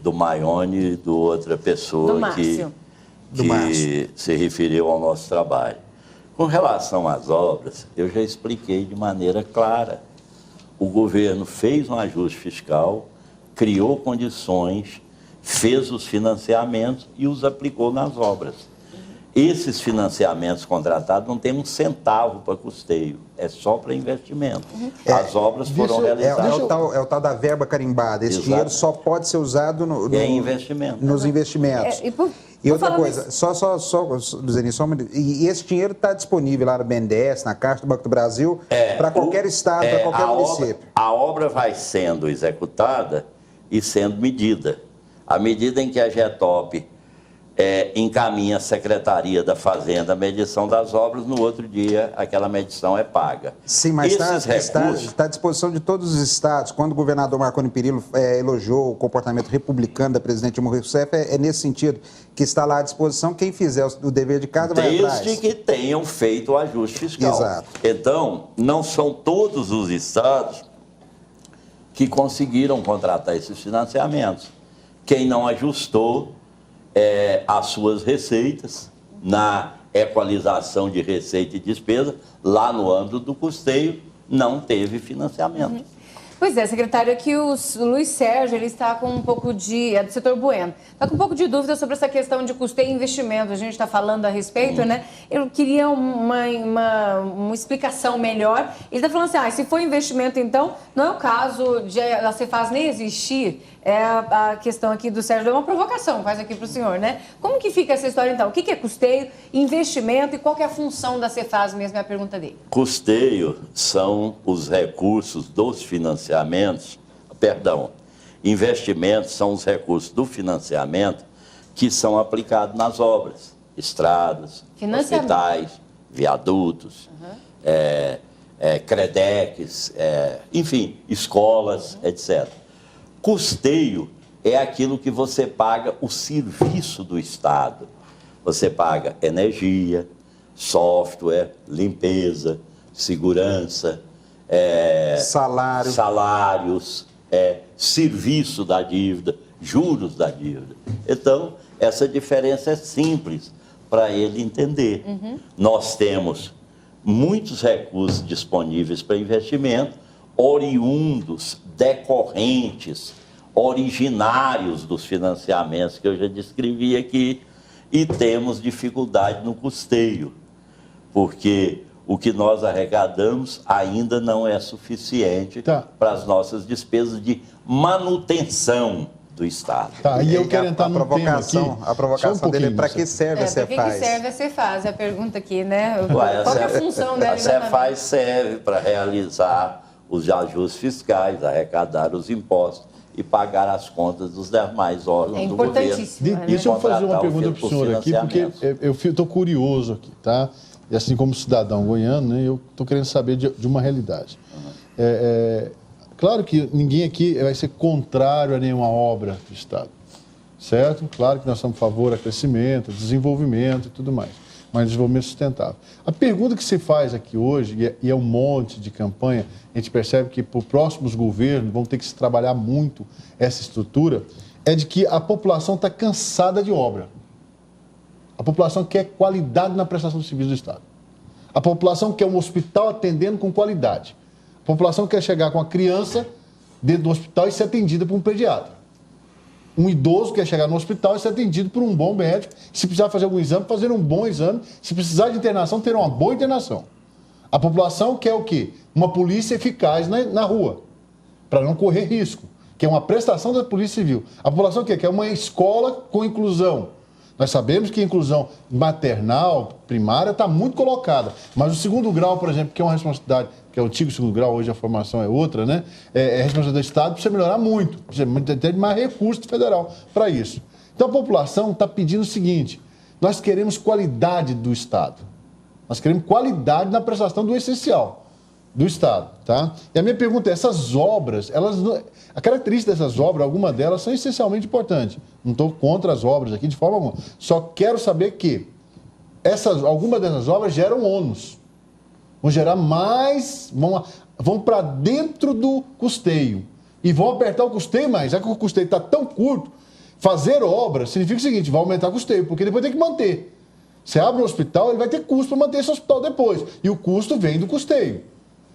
do Maione e do outra pessoa que se referiu ao nosso trabalho. Com relação às obras, eu já expliquei de maneira clara. O governo fez um ajuste fiscal, criou condições, fez os financiamentos e os aplicou nas obras. Esses financiamentos contratados não tem um centavo para custeio, é só para investimento. As obras foram realizadas. É o tal da verba carimbada. Esse dinheiro só pode ser usado investimento. Nos investimentos. E outra coisa, e esse dinheiro está disponível lá no BNDES, na Caixa do Banco do Brasil, para qualquer estado, para qualquer município. A obra vai sendo executada e sendo medida. À medida em que a GETOP encaminha a Secretaria da Fazenda a medição das obras, no outro dia aquela medição é paga. Sim, mas está à disposição de todos os estados. Quando o governador Marconi Perillo elogiou o comportamento republicano da presidente Dilma Rousseff, é nesse sentido que está lá à disposição. Quem fizer o dever de casa vai atrás. Desde que tenham feito o ajuste fiscal. Exato. Então, não são todos os estados que conseguiram contratar esses financiamentos. Quem não ajustou as suas receitas na equalização de receita e despesa, lá no âmbito do custeio, não teve financiamento. Pois é, secretário, aqui o Luiz Sérgio, ele está com um pouco de... é do setor Bueno. Está com um pouco de dúvida sobre essa questão de custeio e investimento. A gente está falando a respeito, né? Eu queria uma explicação melhor. Ele está falando assim, se for investimento, então, não é o caso de a Cefaz nem existir. É a questão aqui do Sérgio, é uma provocação, faz aqui para o senhor, né? Como que fica essa história, então? O que é custeio, investimento e qual que é a função da Cefaz mesmo, é a pergunta dele. Custeio são os recursos dos financiamentos, investimentos são os recursos do financiamento que são aplicados nas obras, estradas, hospitais, viadutos, credecs, enfim, escolas, etc. Custeio é aquilo que você paga o serviço do Estado. Você paga energia, software, limpeza, segurança, salários, serviço da dívida, juros da dívida. Então, essa diferença é simples para ele entender. Nós temos muitos recursos disponíveis para investimento, oriundos, decorrentes, originários dos financiamentos que eu já descrevi aqui, e temos dificuldade no custeio, porque o que nós arrecadamos ainda não é suficiente para as nossas despesas de manutenção do Estado. E eu quero entrar no tema aqui. A provocação dele é para que serve a Cefaz? Para que serve a Cefaz? É a pergunta aqui, né? Qual é a função dela? A Cefaz serve para realizar os ajustes fiscais, arrecadar os impostos e pagar as contas dos demais órgãos do governo. Importantíssimo. Deixa eu fazer uma pergunta para o senhor aqui, porque eu estou curioso aqui, tá? E assim como cidadão goiano, né, eu estou querendo saber de uma realidade. Claro que ninguém aqui vai ser contrário a nenhuma obra do Estado, certo? Claro que nós somos a favor do crescimento, desenvolvimento e tudo mais, mas desenvolvimento sustentável. A pergunta que se faz aqui hoje, e é um monte de campanha, a gente percebe que para os próximos governos vão ter que se trabalhar muito essa estrutura, é de que a população está cansada de obra. A população quer qualidade na prestação de serviço do Estado. A população quer um hospital atendendo com qualidade. A população quer chegar com a criança dentro do hospital e ser atendida por um pediatra. Um idoso quer chegar no hospital e ser atendido por um bom médico. Se precisar fazer algum exame, fazer um bom exame. Se precisar de internação, ter uma boa internação. A população quer o quê? Uma polícia eficaz na rua, para não correr risco, que é uma prestação da Polícia Civil. A população quer uma escola com inclusão. Nós sabemos que a inclusão maternal, primária, está muito colocada. Mas o segundo grau, por exemplo, que é uma responsabilidade, que é o antigo segundo grau, hoje a formação é outra, né? É responsabilidade do Estado, precisa melhorar muito. Precisa ter mais recurso federal para isso. Então a população está pedindo o seguinte: nós queremos qualidade do Estado. Nós queremos qualidade na prestação do essencial do Estado, tá? E a minha pergunta é, essas obras, a característica dessas obras, algumas delas são essencialmente importantes. Não estou contra as obras aqui de forma alguma. Só quero saber que algumas dessas obras geram ônus. Vão gerar mais, vão para dentro do custeio. E vão apertar o custeio mais. Já que o custeio está tão curto, fazer obras significa o seguinte, vai aumentar o custeio, porque depois tem que manter. Você abre um hospital, ele vai ter custo para manter esse hospital depois. E o custo vem do custeio.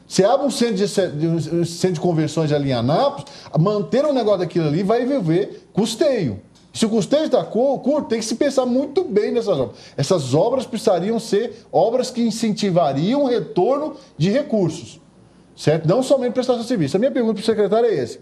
Você abre um centro de conversões ali em Anápolis, manter um negócio daquilo ali vai envolver custeio. Se o custeio está curto, tem que se pensar muito bem nessas obras. Essas obras precisariam ser obras que incentivariam o retorno de recursos, certo? Não somente prestação de serviço. A minha pergunta para o secretário é essa.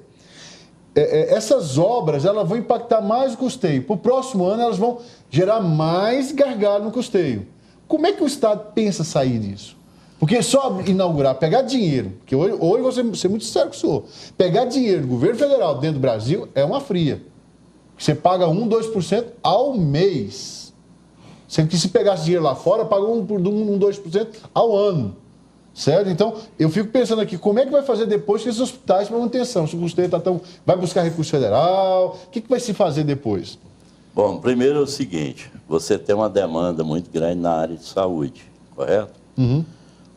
Essas obras elas vão impactar mais o custeio. Para o próximo ano, elas vão gerar mais gargalo no custeio. Como é que o Estado pensa sair disso? Porque só inaugurar, pegar dinheiro, porque hoje vou ser muito sincero com o senhor, pegar dinheiro do governo federal dentro do Brasil é uma fria. Você paga 2% ao mês. Sendo que se pegasse dinheiro lá fora, paga 2% ao ano. Certo? Então, eu fico pensando aqui, como é que vai fazer depois com esses hospitais para manutenção? Se o custeio está tão... Vai buscar recurso federal? O que vai se fazer depois? Bom, primeiro é o seguinte, você tem uma demanda muito grande na área de saúde, correto? Uhum.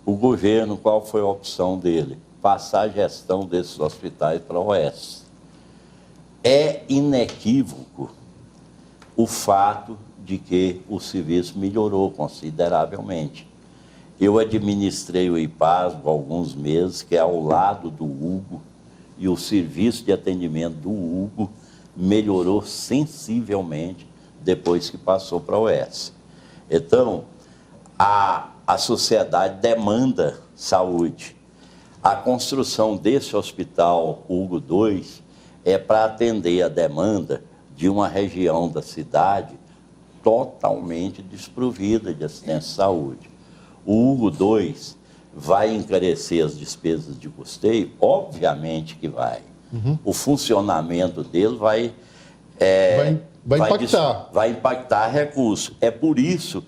O governo, qual foi a opção dele? Passar a gestão desses hospitais para a OS. É inequívoco o fato de que o serviço melhorou consideravelmente. Eu administrei o IPASGO há alguns meses, que é ao lado do Hugo, e o serviço de atendimento do Hugo melhorou sensivelmente depois que passou para a UES. Então, a sociedade demanda saúde. A construção desse hospital Hugo II é para atender a demanda de uma região da cidade totalmente desprovida de assistência de saúde. O Hugo II vai encarecer as despesas de custeio? Obviamente que vai. O funcionamento dele vai impactar recursos. É por isso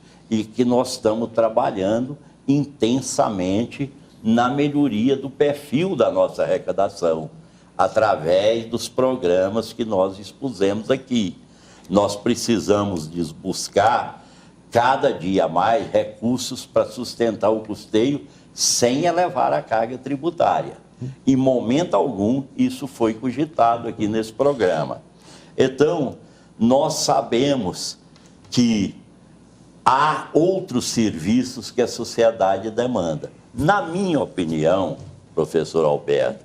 que nós estamos trabalhando intensamente na melhoria do perfil da nossa arrecadação, através dos programas que nós expusemos aqui. Nós precisamos de buscar cada dia mais recursos para sustentar o custeio sem elevar a carga tributária. Em momento algum, isso foi cogitado aqui nesse programa. Então, nós sabemos que há outros serviços que a sociedade demanda. Na minha opinião, professor Alberto,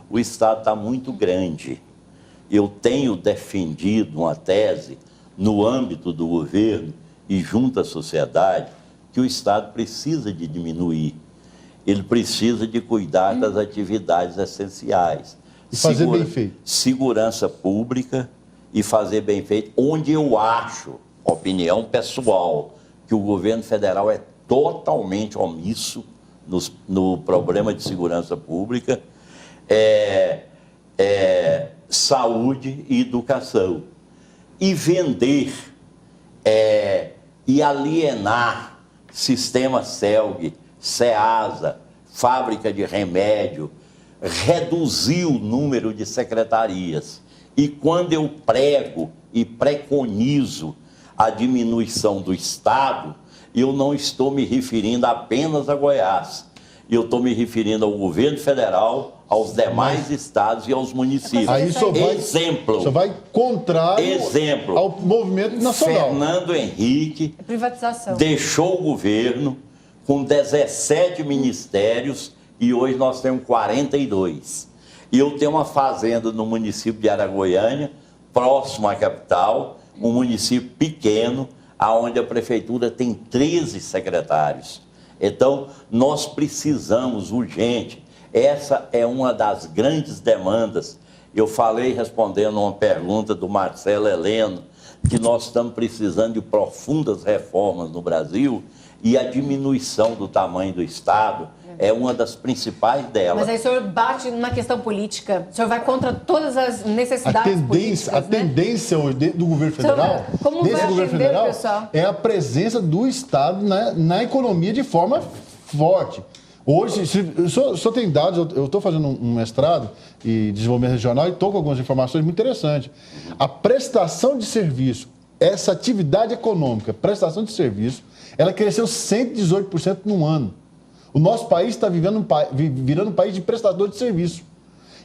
o Estado está muito grande. Eu tenho defendido uma tese no âmbito do governo e junto à sociedade que o Estado precisa de diminuir. Ele precisa de cuidar das atividades essenciais. E fazer bem feito. Segurança pública e fazer bem feito, onde eu acho, opinião pessoal, que o governo federal é totalmente omisso no problema de segurança pública, saúde e educação. E vender e alienar sistema CELG, SEASA, fábrica de remédio, reduzir o número de secretarias. E quando eu prego e preconizo a diminuição do Estado, eu não estou me referindo apenas a Goiás. Eu estou me referindo ao governo federal, aos demais estados e aos municípios. Aí só vai contrário ao movimento nacional. Fernando Henrique privatização. Deixou o governo com 17 ministérios e hoje nós temos 42. E eu tenho uma fazenda no município de Araguaiânia, próximo à capital, um município pequeno, onde a prefeitura tem 13 secretários. Então, nós precisamos urgente. Essa é uma das grandes demandas. Eu falei, respondendo uma pergunta do Marcelo Heleno, que nós estamos precisando de profundas reformas no Brasil e a diminuição do tamanho do Estado é uma das principais delas. Mas aí o senhor bate na questão política, o senhor vai contra todas as necessidades políticas, A tendência hoje do governo federal, pessoal? É a presença do Estado na economia de forma forte. Hoje, o senhor tem dados, eu estou fazendo um mestrado em desenvolvimento regional e estou com algumas informações muito interessantes. A prestação de serviço, essa atividade econômica, prestação de serviço, ela cresceu 118% num ano. O nosso país está virando um país de prestador de serviço.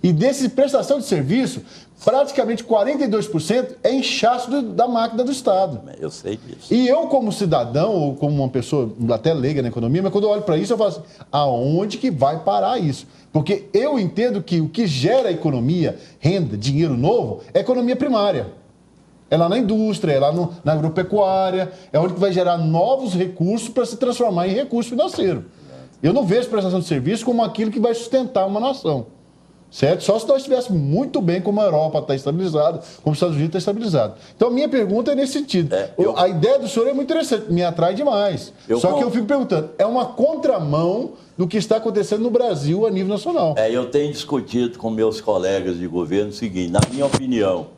E desse prestação de serviço, praticamente 42% é inchaço da máquina do Estado. Eu sei disso. E eu, como cidadão, ou como uma pessoa até leiga na economia, mas quando eu olho para isso, eu falo assim, aonde que vai parar isso? Porque eu entendo que o que gera economia, renda, dinheiro novo, é economia primária. É lá na indústria, é lá na agropecuária, é onde vai gerar novos recursos para se transformar em recurso financeiro. Eu não vejo prestação de serviço como aquilo que vai sustentar uma nação, certo? Só se nós estivéssemos muito bem como a Europa está estabilizada, como os Estados Unidos está estabilizado. Então, a minha pergunta é nesse sentido. A ideia do senhor é muito interessante, me atrai demais. Só que eu fico perguntando, é uma contramão do que está acontecendo no Brasil a nível nacional. Eu tenho discutido com meus colegas de governo o seguinte, na minha opinião,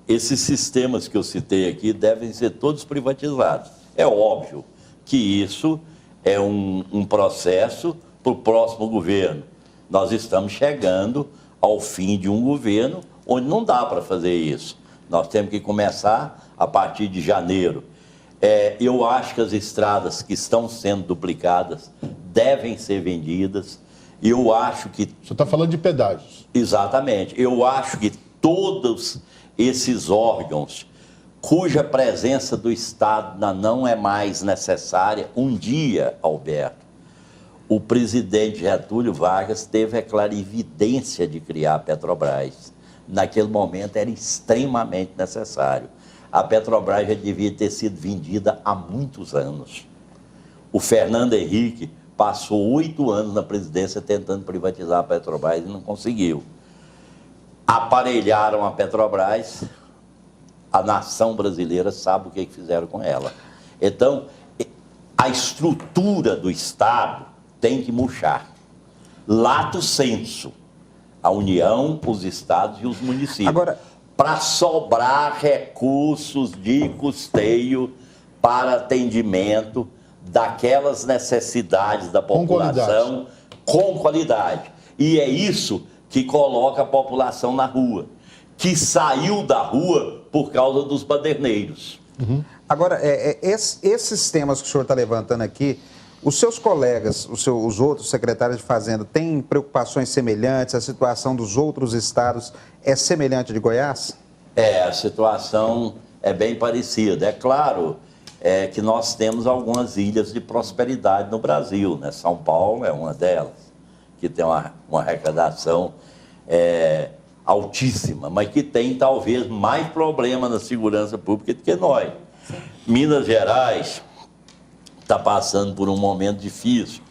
esses sistemas que eu citei aqui devem ser todos privatizados. É óbvio que isso é um processo para o próximo governo. Nós estamos chegando ao fim de um governo onde não dá para fazer isso. Nós temos que começar a partir de janeiro. Eu acho que as estradas que estão sendo duplicadas devem ser vendidas. Eu acho que... O senhor está falando de pedágios. Exatamente. Eu acho que todos esses órgãos cuja presença do Estado não é mais necessária, um dia, Alberto, o presidente Getúlio Vargas teve a clarividência de criar a Petrobras. Naquele momento era extremamente necessário. A Petrobras já devia ter sido vendida há muitos anos. O Fernando Henrique passou 8 anos na presidência tentando privatizar a Petrobras e não conseguiu. Aparelharam a Petrobras, a nação brasileira sabe o que fizeram com ela. Então, a estrutura do Estado tem que murchar. Lato sensu, a União, os estados e os municípios. Agora, para sobrar recursos de custeio para atendimento daquelas necessidades da população com qualidade. E é isso que coloca a população na rua, que saiu da rua por causa dos baderneiros. Agora, esses temas que o senhor está levantando aqui, os seus colegas, os outros secretários de Fazenda, têm preocupações semelhantes? A situação dos outros estados é semelhante de Goiás? A situação é bem parecida. É claro que nós temos algumas ilhas de prosperidade no Brasil, né? São Paulo é uma delas, que tem uma arrecadação altíssima, mas que tem talvez mais problema na segurança pública do que nós. Minas Gerais está passando por um momento difícil.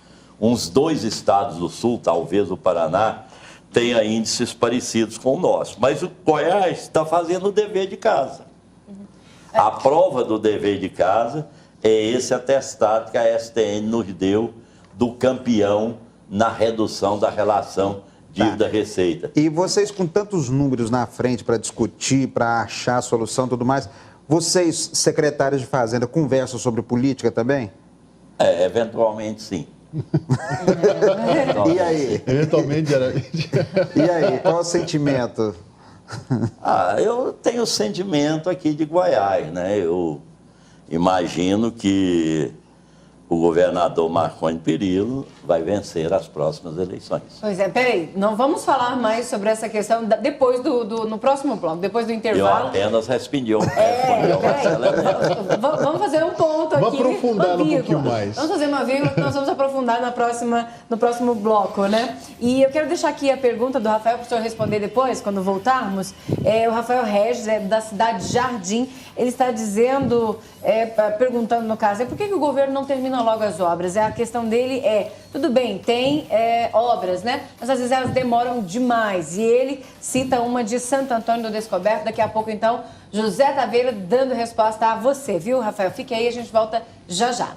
Uns 2 estados do sul, talvez o Paraná, tenha índices parecidos com o nosso. Mas o Goiás está fazendo o dever de casa. A prova do dever de casa é esse atestado que a STN nos deu do campeão na redução da relação dívida-receita. E vocês, com tantos números na frente para discutir, para achar a solução e tudo mais, vocês, secretários de Fazenda, conversam sobre política também? Eventualmente sim. E aí? Eventualmente, E aí, qual o sentimento? Eu tenho o sentimento aqui de Goiás, né? Eu imagino que o governador Marconi Perillo vai vencer as próximas eleições. Pois é, peraí, não vamos falar mais sobre essa questão depois no próximo bloco, depois do intervalo. Eu apenas respondi ao Vamos fazer um ponto aqui. Vamos aprofundar um pouquinho mais. Vamos fazer uma vírgula que nós vamos aprofundar no próximo bloco, né? E eu quero deixar aqui a pergunta do Rafael para o senhor responder depois, quando voltarmos. O Rafael Regis, da cidade de Jardim, ele está dizendo, perguntando no caso, por que o governo não termina logo as obras? A questão dele tudo bem, tem obras, né? Mas às vezes elas demoram demais. E ele cita uma de Santo Antônio do Descoberto. Daqui a pouco, então, José Taveira dando resposta a você, viu, Rafael? Fique aí, a gente volta já já.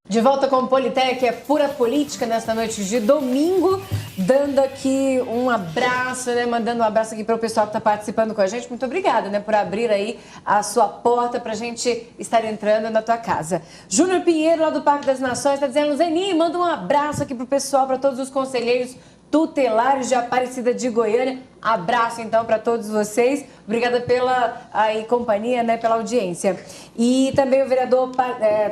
De volta com o Politec, é pura política nesta noite de domingo, dando aqui um abraço, né? Mandando um abraço aqui para o pessoal que está participando com a gente. Muito obrigada, né? Por abrir aí a sua porta para a gente estar entrando na tua casa. Júnior Pinheiro, lá do Parque das Nações, está dizendo: Zeninho, manda um abraço aqui para o pessoal, para todos os conselheiros tutelares de Aparecida de Goiânia. Abraço, então, para todos vocês. Obrigada pela companhia, né? Pela audiência. E também o vereador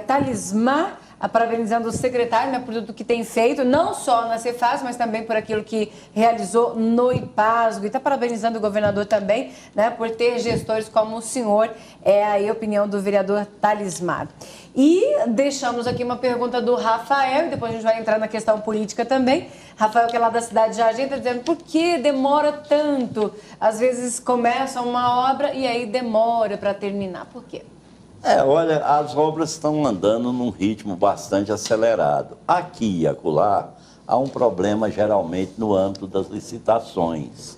Talismar, parabenizando o secretário, né, por tudo que tem feito, não só na Cefaz, mas também por aquilo que realizou no IPASGO. E está parabenizando o governador também, né, por ter gestores como o senhor. É aí a opinião do vereador Talismar. E deixamos aqui uma pergunta do Rafael, e depois a gente vai entrar na questão política também. Rafael, que é lá da cidade de Jardim, está dizendo: por que demora tanto? Às vezes começa uma obra e aí demora para terminar. Por quê? Olha, as obras estão andando num ritmo bastante acelerado. Aqui e acolá, há um problema geralmente no âmbito das licitações.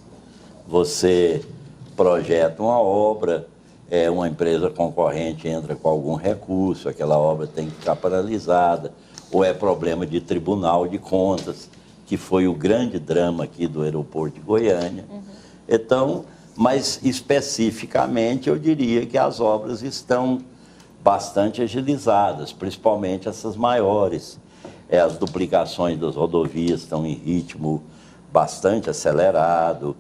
Você projeta uma obra, uma empresa concorrente entra com algum recurso, aquela obra tem que ficar paralisada, ou é problema de Tribunal de Contas, que foi o grande drama aqui do aeroporto de Goiânia. Então, mas especificamente eu diria que as obras estão bastante agilizadas, principalmente essas maiores. As duplicações das rodovias estão em ritmo bastante acelerado.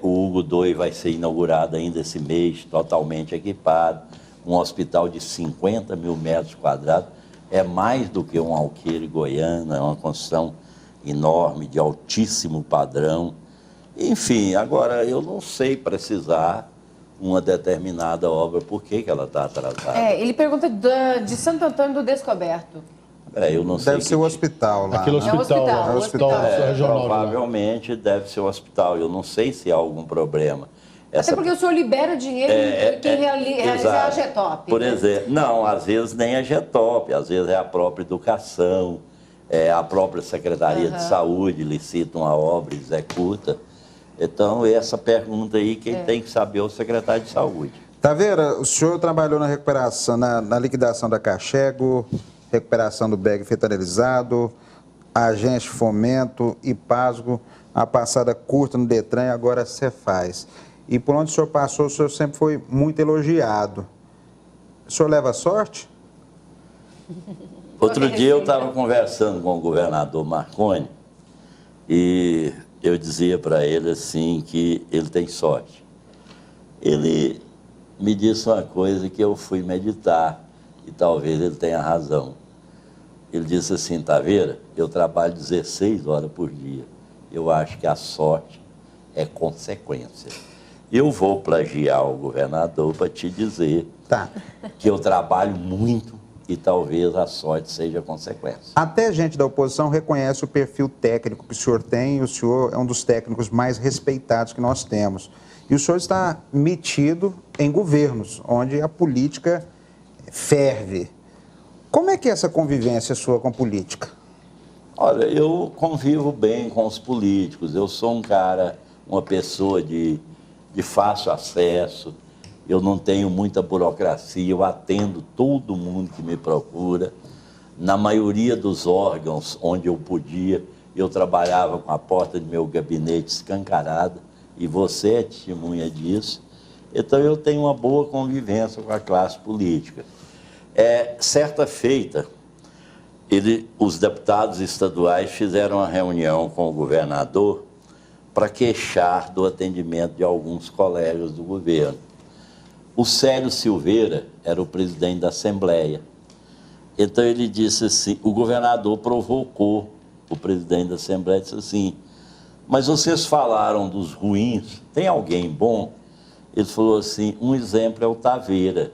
O Hugo II vai ser inaugurado ainda esse mês, totalmente equipado. Um hospital de 50 mil metros quadrados é mais do que um Alqueire Goiânia, é uma construção enorme, de altíssimo padrão. Enfim, agora eu não sei precisar uma determinada obra, por que ela está atrasada. Ele pergunta de Santo Antônio do Descoberto. Eu não sei. Deve ser o hospital lá. Aquele né? hospital regional. Provavelmente deve ser o hospital. Eu não sei se há algum problema. Até porque o senhor libera o dinheiro e quem realiza é a GETOP. Por né? exemplo, não, às vezes nem a GETOP, às vezes é a própria educação, a própria Secretaria de Saúde licita uma obra, executa. Então, essa pergunta aí, quem tem que saber é o secretário de Saúde. Taveira, o senhor trabalhou na recuperação, na liquidação da Cachego, recuperação do bag fetarilizado, agente de fomento, IPASGO, a passada curta no Detran e agora Cefaz. E por onde o senhor passou, o senhor sempre foi muito elogiado. O senhor leva sorte? Outro dia eu estava conversando com o governador Marconi e eu dizia para ele assim que ele tem sorte. Ele me disse uma coisa que eu fui meditar e talvez ele tenha razão. Ele disse assim, Taveira, eu trabalho 16 horas por dia. Eu acho que a sorte é consequência. Eu vou plagiar o governador para te dizer que eu trabalho muito e talvez a sorte seja consequência. Até gente da oposição reconhece o perfil técnico que o senhor tem, e o senhor é um dos técnicos mais respeitados que nós temos. E o senhor está metido em governos, onde a política ferve. Como é que é essa convivência sua com a política? Olha, eu convivo bem com os políticos. Eu sou um cara, uma pessoa de fácil acesso. Eu não tenho muita burocracia, eu atendo todo mundo que me procura. Na maioria dos órgãos onde eu podia, eu trabalhava com a porta do meu gabinete escancarada, e você é testemunha disso. Então, eu tenho uma boa convivência com a classe política. Certa feita, os deputados estaduais fizeram uma reunião com o governador para queixar do atendimento de alguns colegas do governo. O Célio Silveira era o presidente da Assembleia. Então ele disse assim, o governador provocou o presidente da Assembleia e disse assim, mas vocês falaram dos ruins, tem alguém bom? Ele falou assim, um exemplo é o Taveira.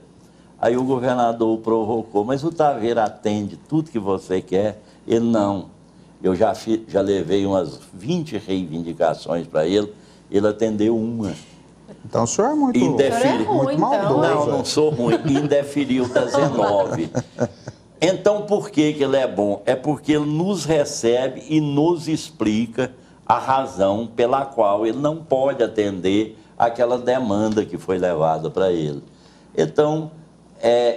Aí o governador o provocou, mas o Taveira atende tudo que você quer? Ele não. Eu já levei umas 20 reivindicações para ele atendeu uma. Então o senhor é muito, muito maldoso. Não, não sou ruim. Indeferiu 19. Então, por que ele é bom? É porque ele nos recebe e nos explica a razão pela qual ele não pode atender aquela demanda que foi levada para ele. Então,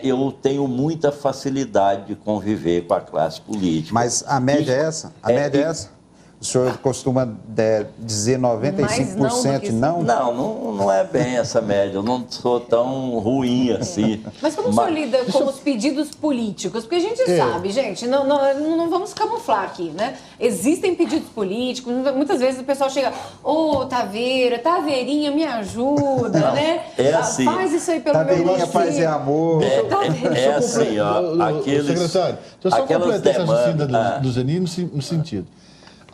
eu tenho muita facilidade de conviver com a classe política. Mas a média é essa? A média é essa? O senhor costuma dizer 95% não? Não é bem essa média. Eu não sou tão ruim assim. Mas como o senhor lida com os pedidos políticos? Porque a gente sabe, gente, não vamos camuflar aqui, né? Existem pedidos políticos, muitas vezes o pessoal chega, Taveira, Taveirinha, me ajuda, né? Assim. Faz isso aí pelo meu filho. Taveirinha, paz e amor. Assim, ó. Secretário, deixa eu só completar essa raciocínio do Zeni no sentido.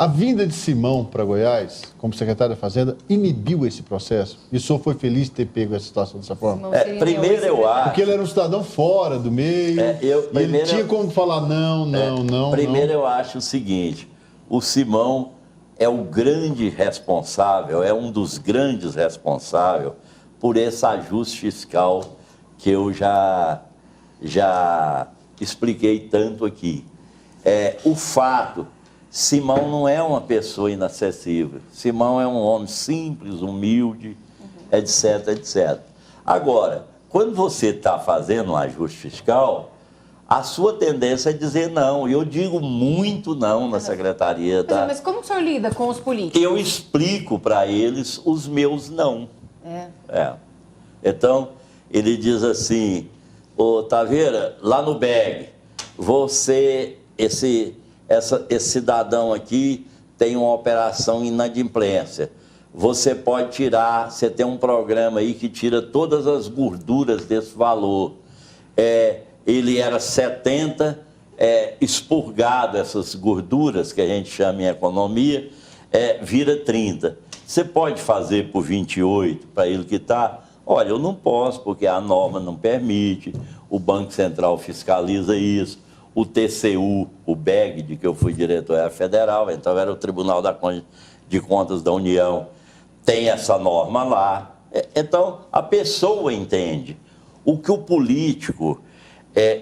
A vinda de Simão para Goiás, como secretário da Fazenda, inibiu esse processo? E o senhor foi feliz de ter pego essa situação dessa forma? Primeiro eu acho... Porque ele era um cidadão fora do meio, e ele tinha como falar não. Primeiro eu acho o seguinte, o Simão é o grande responsável, é um dos grandes responsáveis por esse ajuste fiscal que eu já expliquei tanto aqui. O fato... Simão não é uma pessoa inacessível. Simão é um homem simples, humilde, etc, etc. Agora, quando você está fazendo um ajuste fiscal, a sua tendência é dizer não. E eu digo muito não na secretaria. Mas como o senhor lida com os políticos? Eu explico para eles os meus não. Então, ele diz assim, Taveira, lá no BEG, esse cidadão aqui tem uma operação inadimplência. Você pode tirar, você tem um programa aí que tira todas as gorduras desse valor. Ele era 70, expurgado essas gorduras, que a gente chama em economia, vira 30. Você pode fazer por 28 para ele quitar? Olha, eu não posso, porque a norma não permite, o Banco Central fiscaliza isso, o TCU, o BEG, de que eu fui diretor, era federal, então era o Tribunal de Contas da União, tem essa norma lá. Então, a pessoa entende. O que o político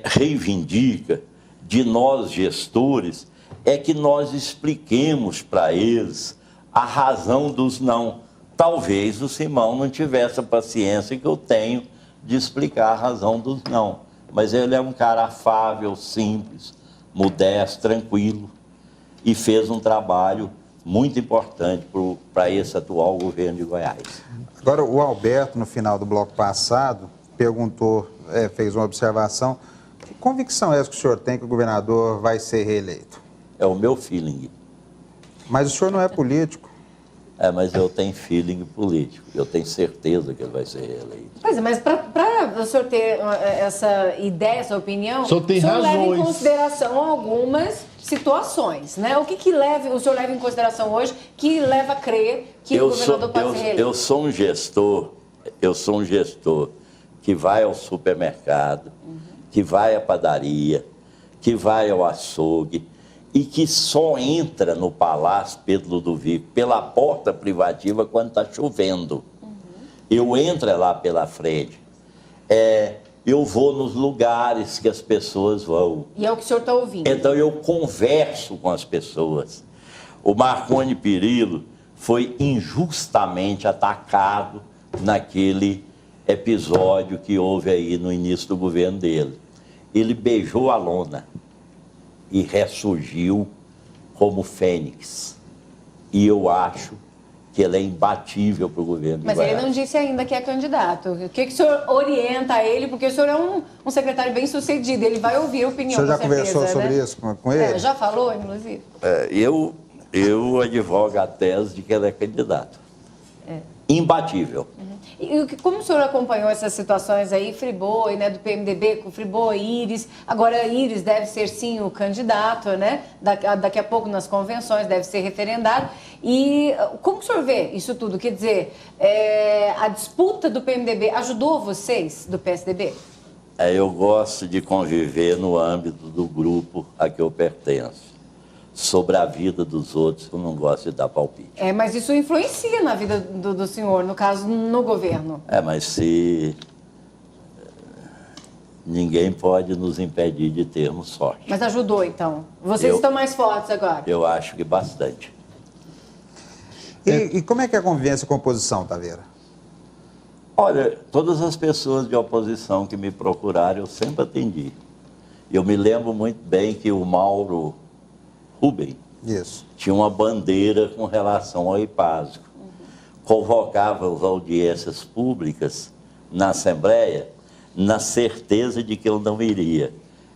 reivindica de nós, gestores, é que nós expliquemos para eles a razão dos não. Talvez o Simão não tivesse a paciência que eu tenho de explicar a razão dos não. Mas ele é um cara afável, simples, modesto, tranquilo e fez um trabalho muito importante para esse atual governo de Goiás. Agora, o Alberto, no final do bloco passado, perguntou, fez uma observação. Que convicção é essa que o senhor tem que o governador vai ser reeleito? É o meu feeling. Mas o senhor não é político. Mas eu tenho feeling político. Eu tenho certeza que ele vai ser reeleito. Pois é, mas para o senhor ter essa ideia, essa opinião, o senhor tem razões. leva em consideração algumas situações, né? O que o senhor leva em consideração hoje que leva a crer que o governador pode ser reeleito? Eu sou um gestor que vai ao supermercado, que vai à padaria, que vai ao açougue, e que só entra no Palácio Pedro Ludovico pela porta privativa quando está chovendo. Eu entro lá pela frente. Eu vou nos lugares que as pessoas vão. E é o que o senhor está ouvindo. Então eu converso com as pessoas. O Marconi Perillo foi injustamente atacado naquele episódio que houve aí no início do governo dele. Ele beijou a lona e ressurgiu como fênix. E eu acho que ele é imbatível para o governo de Goiás. Mas ele não disse ainda que é candidato. O que o senhor orienta ele? Porque o senhor é um secretário bem sucedido, ele vai ouvir a opinião, o senhor já com certeza, conversou sobre isso com ele? Já falou, inclusive? Eu advogo a tese de que ele é candidato. Imbatível. E como o senhor acompanhou essas situações aí, Friboi, né, do PMDB com Friboi, Íris, agora Íris deve ser sim o candidato, né, daqui a pouco nas convenções deve ser referendado, e como o senhor vê isso tudo? Quer dizer, a disputa do PMDB ajudou vocês do PSDB? Eu gosto de conviver no âmbito do grupo a que eu pertenço. Sobre a vida dos outros, eu não gosto de dar palpite. Mas isso influencia na vida do senhor, no caso, no governo. Mas se ninguém pode nos impedir de termos sorte. Mas ajudou, então. Vocês estão mais fortes agora. Eu acho que bastante. E como é que é a convivência com a oposição, Taveira? Olha, todas as pessoas de oposição que me procuraram, eu sempre atendi. Eu me lembro muito bem que o Mauro Rubem tinha uma bandeira com relação ao IPASGO. Convocava as audiências públicas na Assembleia na certeza de que eu não iria.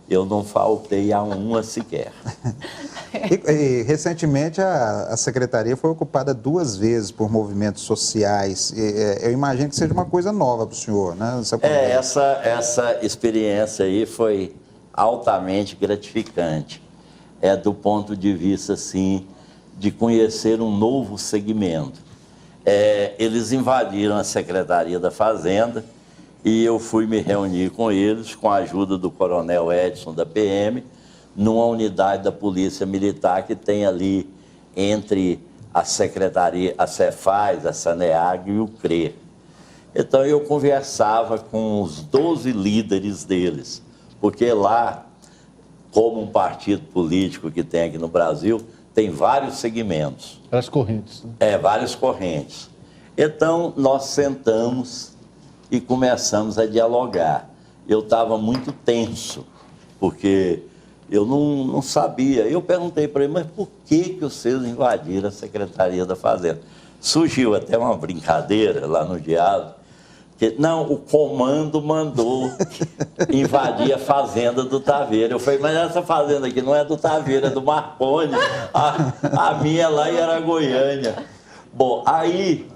Eu não faltei a uma sequer. E recentemente a secretaria foi ocupada 2 vezes por movimentos sociais. Eu imagino que seja uma coisa nova para o senhor, né? Essa experiência aí foi altamente gratificante. Do ponto de vista, assim, de conhecer um novo segmento. Eles invadiram a Secretaria da Fazenda e eu fui me reunir com eles, com a ajuda do Coronel Edson, da PM, numa unidade da Polícia Militar que tem ali entre a Secretaria, a Cefaz, a Saneag e o CRE. Então, eu conversava com os 12 líderes deles, porque lá, como um partido político que tem aqui no Brasil, tem vários segmentos. Várias correntes. Né? Várias correntes. Então, nós sentamos e começamos a dialogar. Eu estava muito tenso, porque eu não sabia. Eu perguntei para ele, mas por que vocês invadiram a Secretaria da Fazenda? Surgiu até uma brincadeira lá no diálogo. Não, o comando mandou invadir a fazenda do Taveira. Eu falei, mas essa fazenda aqui não é do Taveira, é do Marconi. A minha lá era Goiânia. Bom, aí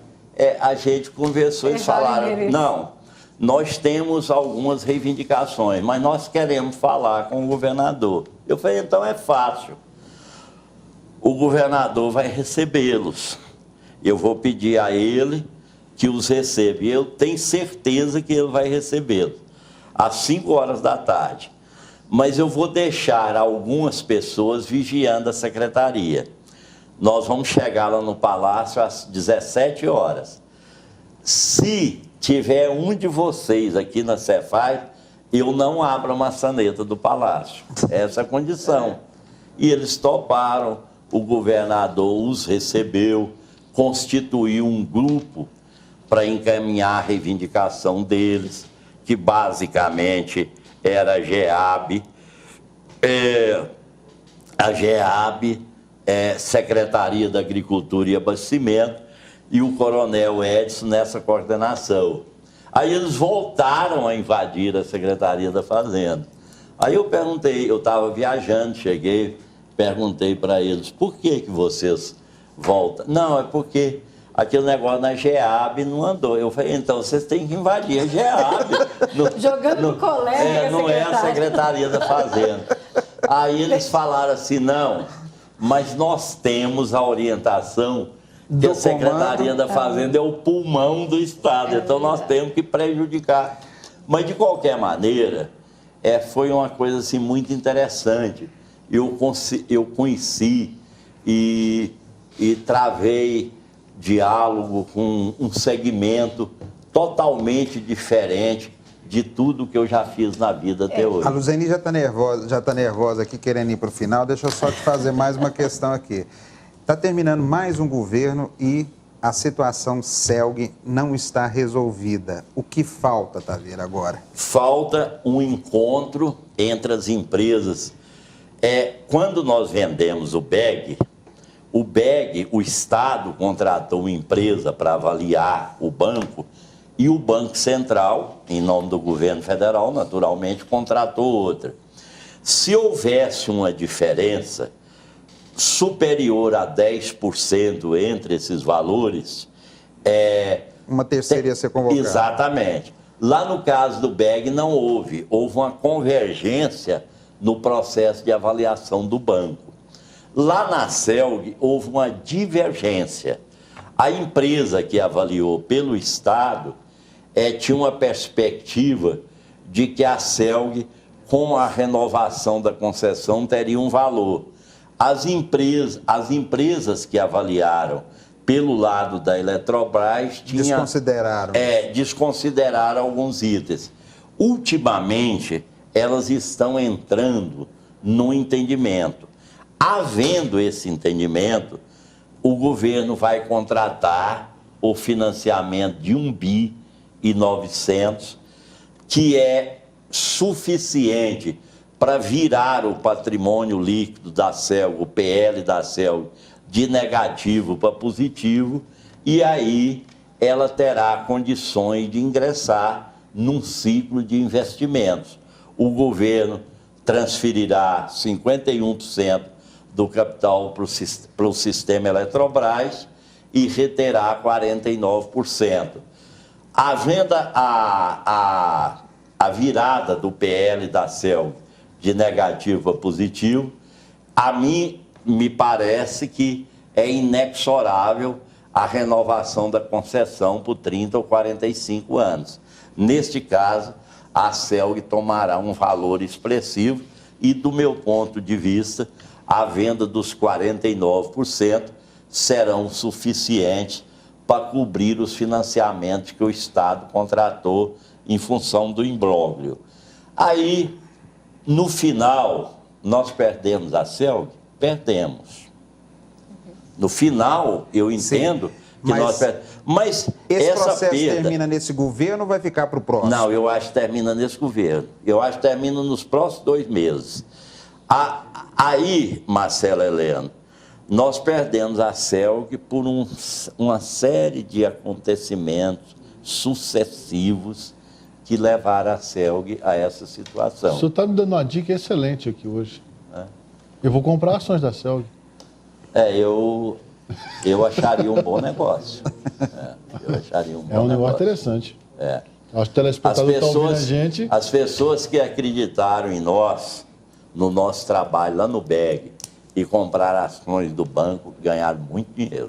a gente conversou e falaram, não, nós temos algumas reivindicações, mas nós queremos falar com o governador. Eu falei, então é fácil. O governador vai recebê-los. Eu vou pedir a ele que os receba. E eu tenho certeza que ele vai recebê-los às 5 horas da tarde. Mas eu vou deixar algumas pessoas vigiando a secretaria. Nós vamos chegar lá no Palácio às 17 horas. Se tiver um de vocês aqui na Cefaz, eu não abro a maçaneta do Palácio. Essa é a condição. E eles toparam, o governador os recebeu, constituiu um grupo para encaminhar a reivindicação deles, que basicamente era a GEAB, Secretaria da Agricultura e Abastecimento, e o Coronel Edson nessa coordenação. Aí eles voltaram a invadir a Secretaria da Fazenda. Aí eu perguntei, eu estava viajando, cheguei, perguntei para eles, por que vocês voltam? Não, é porque aquele negócio na GEAB não andou. Eu falei, então vocês têm que invadir a GEAB. Jogando no colega, não é a Secretaria da Fazenda. Aí eles falaram assim, não, mas nós temos a orientação que a Secretaria da Fazenda é o pulmão do Estado, então nós temos que prejudicar. Mas, de qualquer maneira, foi uma coisa assim, muito interessante. Eu conheci e travei diálogo com um segmento totalmente diferente de tudo que eu já fiz na vida até hoje. A Luzeni já está nervosa aqui, querendo ir para o final. Deixa eu só te fazer mais uma questão aqui. Está terminando mais um governo e a situação CELG não está resolvida. O que falta, Taveira, agora? Falta um encontro entre as empresas. Quando nós vendemos o BEG, o Estado contratou uma empresa para avaliar o banco e o Banco Central, em nome do governo federal, naturalmente, contratou outra. Se houvesse uma diferença superior a 10% entre esses valores... uma terceira ia ser convocada. Exatamente. Lá no caso do BEG não houve. Houve uma convergência no processo de avaliação do banco. Lá na CELG houve uma divergência. A empresa que avaliou pelo Estado tinha uma perspectiva de que a CELG, com a renovação da concessão, teria um valor. As empresas que avaliaram pelo lado da Eletrobras desconsideraram alguns itens. Ultimamente, elas estão entrando no entendimento. Havendo esse entendimento, o governo vai contratar o financiamento de 1,9 bilhão, que é suficiente para virar o patrimônio líquido da CELG, o PL da CELG, de negativo para positivo, e aí ela terá condições de ingressar num ciclo de investimentos. O governo transferirá 51% do capital para o sistema Eletrobras e reterá 49%. A virada do PL da CELG de negativo a positivo, a mim me parece que é inexorável a renovação da concessão por 30 ou 45 anos. Neste caso, a CELG tomará um valor expressivo e, do meu ponto de vista, a venda dos 49% serão suficientes para cobrir os financiamentos que o Estado contratou em função do imbróglio. Aí, no final, nós perdemos a CELG? Perdemos. No final, eu entendo que nós perdemos. Mas esse essa processo perda termina nesse governo ou vai ficar para o próximo? Não, eu acho que termina nesse governo. Eu acho que termina nos próximos 2 meses. Aí, Marcelo Heleno, nós perdemos a CELG por uma série de acontecimentos sucessivos que levaram a CELG a essa situação. O senhor está me dando uma dica excelente aqui hoje. Eu vou comprar ações da CELG. Eu acharia um bom negócio. Eu acharia um bom negócio. É um negócio interessante. Acho que o telespectador está ouvindo a gente. As pessoas que acreditaram em nós, no nosso trabalho lá no BEG, e compraram ações do banco, ganharam muito dinheiro.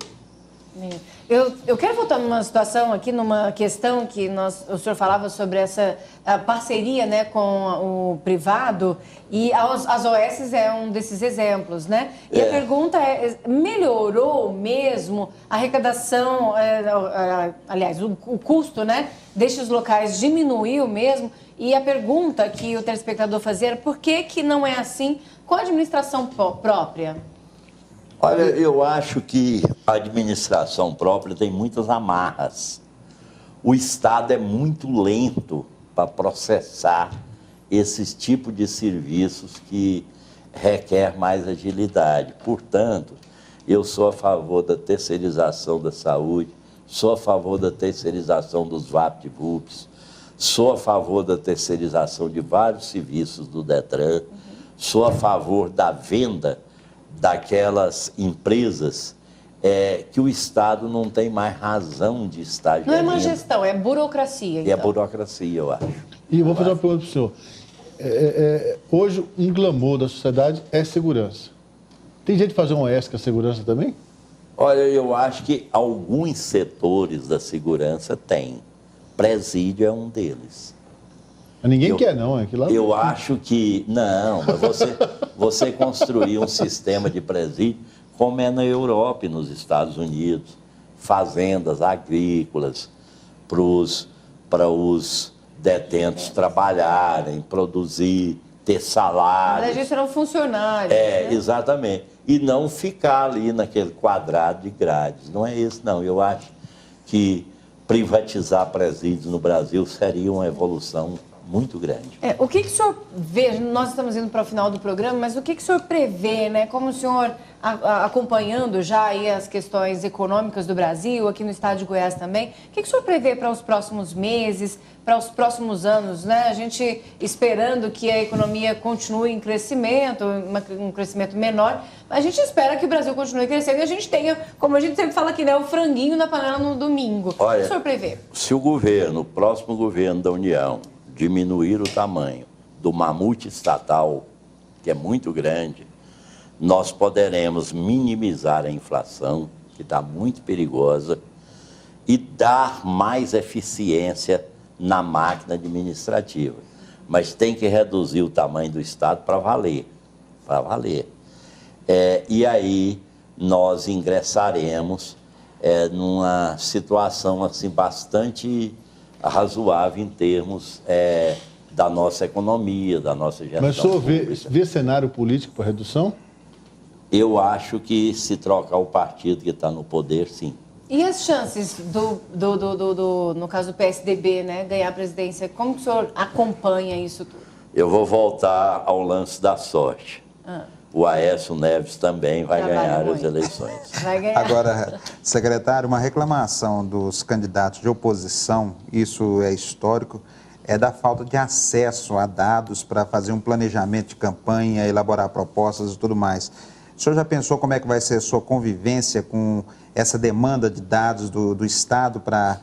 Eu quero voltar numa situação aqui, numa questão que o senhor falava sobre essa parceria, né, com o privado, e as OS é um desses exemplos, né? E a pergunta é, melhorou mesmo a arrecadação, aliás, o custo, né, destes locais diminuiu mesmo? E a pergunta que o telespectador fazia era por que não é assim com a administração própria? Olha, eu acho que a administração própria tem muitas amarras. O Estado é muito lento para processar esses tipos de serviços que requer mais agilidade. Portanto, eu sou a favor da terceirização da saúde, sou a favor da terceirização dos VAPT-VUPs, sou a favor da terceirização de vários serviços do Detran, sou a favor da venda daquelas empresas que o Estado não tem mais razão de estar gerindo. Não é má gestão, é burocracia. Então. É burocracia, eu acho. E vou fazer uma pergunta para o senhor. Hoje, um glamour da sociedade é segurança. Tem jeito de fazer um OS com a segurança também? Olha, eu acho que alguns setores da segurança têm. Presídio é um deles. Mas ninguém quer, não. É que lá... Eu acho que... Não, mas você construir um sistema de presídio como é na Europa e nos Estados Unidos. Fazendas agrícolas para os detentos trabalharem, produzir, ter salário. Mas a gente serão funcionários. Né? Exatamente. E não ficar ali naquele quadrado de grades. Não é isso, não. Eu acho que privatizar presídios no Brasil seria uma evolução muito grande. O que o senhor vê, nós estamos indo para o final do programa, mas o que o senhor prevê, né? Como o senhor, acompanhando já aí as questões econômicas do Brasil, aqui no estado de Goiás também, o que o senhor prevê para os próximos meses, para os próximos anos, né? A gente esperando que a economia continue em crescimento, um crescimento menor, mas a gente espera que o Brasil continue crescendo e a gente tenha, como a gente sempre fala aqui, né? O franguinho na panela no domingo. Olha, o que o senhor prevê? Se o próximo governo da União, diminuir o tamanho do mamute estatal, que é muito grande, nós poderemos minimizar a inflação, que está muito perigosa, e dar mais eficiência na máquina administrativa. Mas tem que reduzir o tamanho do Estado para valer. Para valer. E aí nós ingressaremos numa situação assim, bastante razoável em termos da nossa economia, da nossa gestão. Mas o senhor vê cenário político para redução? Eu acho que se trocar o partido que está no poder, sim. E as chances no caso do PSDB, né, ganhar a presidência? Como que o senhor acompanha isso tudo? Eu vou voltar ao lance da sorte. O Aécio Neves também vai ganhar as eleições. Vai ganhar. Agora, secretário, uma reclamação dos candidatos de oposição, isso é histórico, é da falta de acesso a dados para fazer um planejamento de campanha, elaborar propostas e tudo mais. O senhor já pensou como é que vai ser a sua convivência com essa demanda de dados do Estado para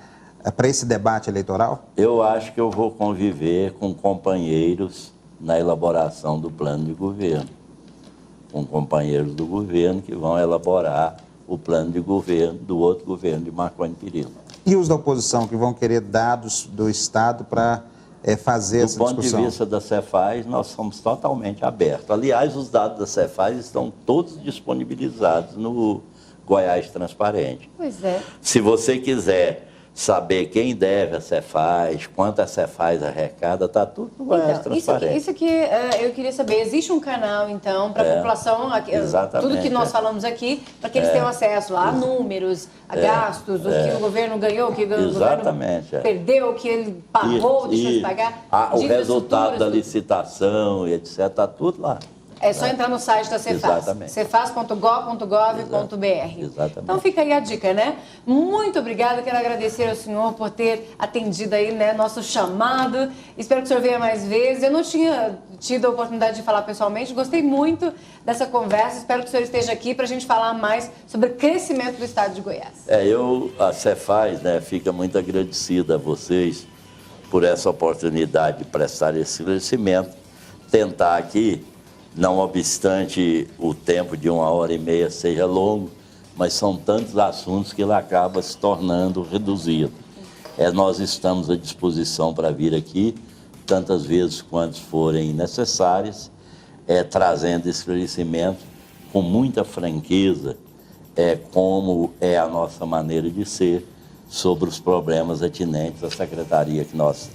esse debate eleitoral? Eu acho que eu vou conviver com companheiros na elaboração do plano de governo. Com companheiros do governo que vão elaborar o plano de governo do outro governo de Marconi Perillo. E os da oposição que vão querer dados do Estado para fazer essa discussão? Do ponto de vista da Cefaz, nós somos totalmente abertos. Aliás, os dados da Cefaz estão todos disponibilizados no Goiás Transparente. Pois é. Se você quiser saber quem deve a Cefaz, quanto a Cefaz arrecada, está tudo no Goiás Transparente. Isso aqui eu queria saber. Existe um canal, então, para a população, tudo que nós falamos aqui, para que eles tenham acesso a números, a gastos, o que o governo ganhou, o que o governo perdeu, o que ele pagou, deixou de pagar. O resultado da licitação e etc. Está tudo lá. É só entrar no site da Cefaz, cefaz.gov.br. Exatamente. Então fica aí a dica, né? Muito obrigada, quero agradecer ao senhor por ter atendido aí, né, nosso chamado. Espero que o senhor venha mais vezes. Eu não tinha tido a oportunidade de falar pessoalmente, gostei muito dessa conversa. Espero que o senhor esteja aqui para a gente falar mais sobre o crescimento do estado de Goiás. A Cefaz, né, fica muito agradecida a vocês por essa oportunidade de prestar esse esclarecimento, tentar aqui, não obstante o tempo de 1h30 seja longo, mas são tantos assuntos que ele acaba se tornando reduzido. Nós estamos à disposição para vir aqui, tantas vezes quantas forem necessárias, trazendo esclarecimento com muita franqueza, como é a nossa maneira de ser sobre os problemas atinentes à secretaria que nós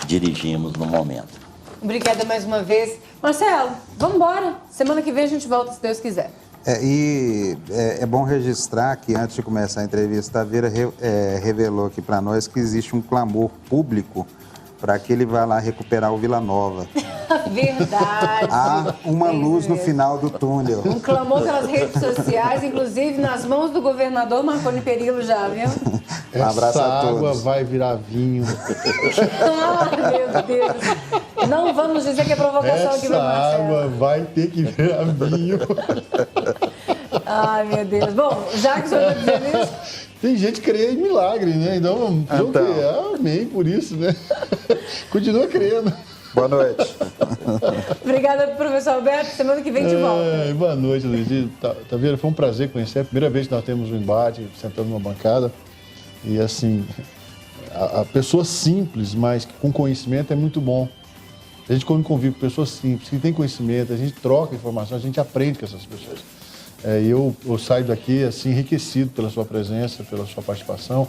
dirigimos no momento. Obrigada mais uma vez. Marcelo, vamos embora. Semana que vem a gente volta, se Deus quiser. É bom registrar que, antes de começar a entrevista, Taveira revelou aqui para nós que existe um clamor público para que ele vá lá recuperar o Vila Nova. Verdade. Há uma luz no final do túnel. Um clamor pelas redes sociais, inclusive nas mãos do governador Marconi Perillo já, viu? Um abraço a todos. Essa água vai virar vinho. Meu Deus. Não vamos dizer que é provocação aqui para Marcelo. Essa água vai ter que virar vinho. Ai, meu Deus. Bom, já que o senhor está dizendo isso... Tem gente que crê em milagre, né? Então, amém por isso, né? Continua crendo. Boa noite. Obrigada, professor Alberto. Semana que vem de volta. Boa noite, Luiz. Taveira, foi um prazer conhecer. É a primeira vez que nós temos um embate, sentando numa bancada. E, assim, a pessoa simples, mas com conhecimento é muito bom. A gente convive com pessoas simples, que têm conhecimento, a gente troca informação, a gente aprende com essas pessoas. Eu saio daqui assim enriquecido pela sua presença, pela sua participação.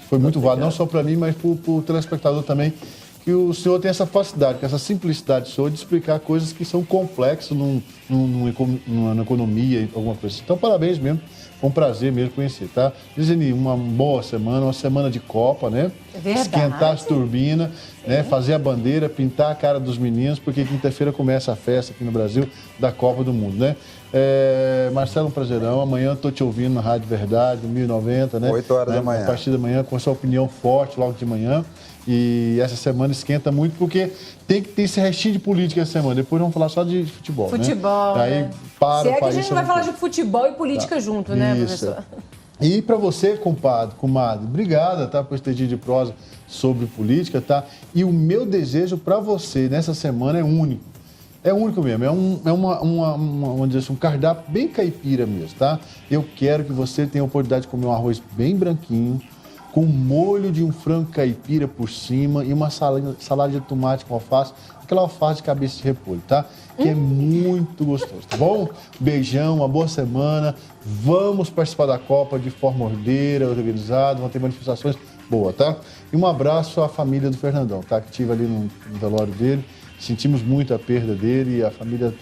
Foi muito válido, não só para mim, mas para o telespectador também, que o senhor tem essa facilidade, essa simplicidade sua de explicar coisas que são complexas numa economia, alguma coisa. Então, parabéns mesmo. Foi um prazer mesmo conhecer, tá? Dizendo uma boa semana, uma semana de Copa, né? Verdade. Esquentar as turbinas, né? Fazer a bandeira, pintar a cara dos meninos, porque quinta-feira começa a festa aqui no Brasil da Copa do Mundo, né? Marcelo, um prazerão. Amanhã estou te ouvindo na Rádio Verdade, 1090, né? 8 horas da manhã. A partir da manhã, com a sua opinião forte logo de manhã. E essa semana esquenta muito, porque tem que ter esse restinho de política essa semana. Depois vamos falar só de futebol, futebol, né? Aí né? para Se o que país. a gente não vai falar de futebol e política junto, né, professor? E para você, compadre, comadre, obrigada, tá, por ter dia de prosa sobre política, tá? E o meu desejo para você nessa semana é único. É único mesmo, vamos dizer assim, um cardápio bem caipira mesmo, tá? Eu quero que você tenha a oportunidade de comer um arroz bem branquinho, com molho de um frango caipira por cima e uma salada de tomate com alface, aquela alface de cabeça de repolho, tá? Que é muito gostoso, tá bom? Beijão, uma boa semana. Vamos participar da Copa de forma ordeira, organizada, vão ter manifestações boas, tá? E um abraço à família do Fernandão, tá? Que estive ali no velório dele. Sentimos muito a perda dele e a família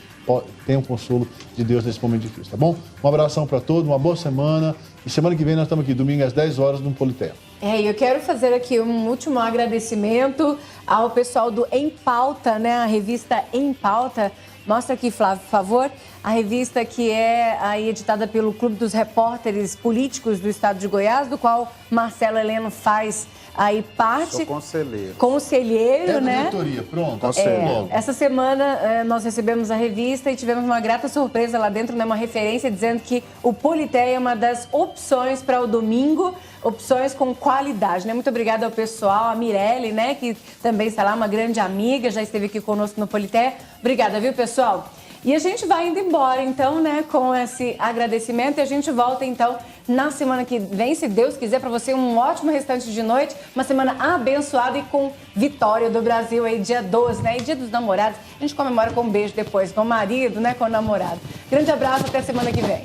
tem um consolo de Deus nesse momento difícil, tá bom? Um abração para todos, uma boa semana. E semana que vem nós estamos aqui, domingo às 10 horas, no Politeia. E eu quero fazer aqui um último agradecimento ao pessoal do Em Pauta, né? A revista Em Pauta. Mostra aqui, Flávio, por favor. A revista que é aí editada pelo Clube dos Repórteres Políticos do Estado de Goiás, do qual Marcelo Heleno faz aí parte. Sou conselheiro. Conselheiro, né? Diretoria, pronto. Conselheiro. Essa semana nós recebemos a revista e tivemos uma grata surpresa lá dentro, né? Uma referência dizendo que o Politeia é uma das opções para o domingo, opções com qualidade, né? Muito obrigada ao pessoal, a Mirelle, né? Que também está lá, uma grande amiga, já esteve aqui conosco no Politeia. Obrigada, viu, pessoal? E a gente vai indo embora, então, né, com esse agradecimento. E a gente volta, então, na semana que vem, se Deus quiser, para você um ótimo restante de noite. Uma semana abençoada e com vitória do Brasil aí, dia 12, né? E dia dos namorados. A gente comemora com um beijo depois, com o marido, né, com o namorado. Grande abraço, até semana que vem.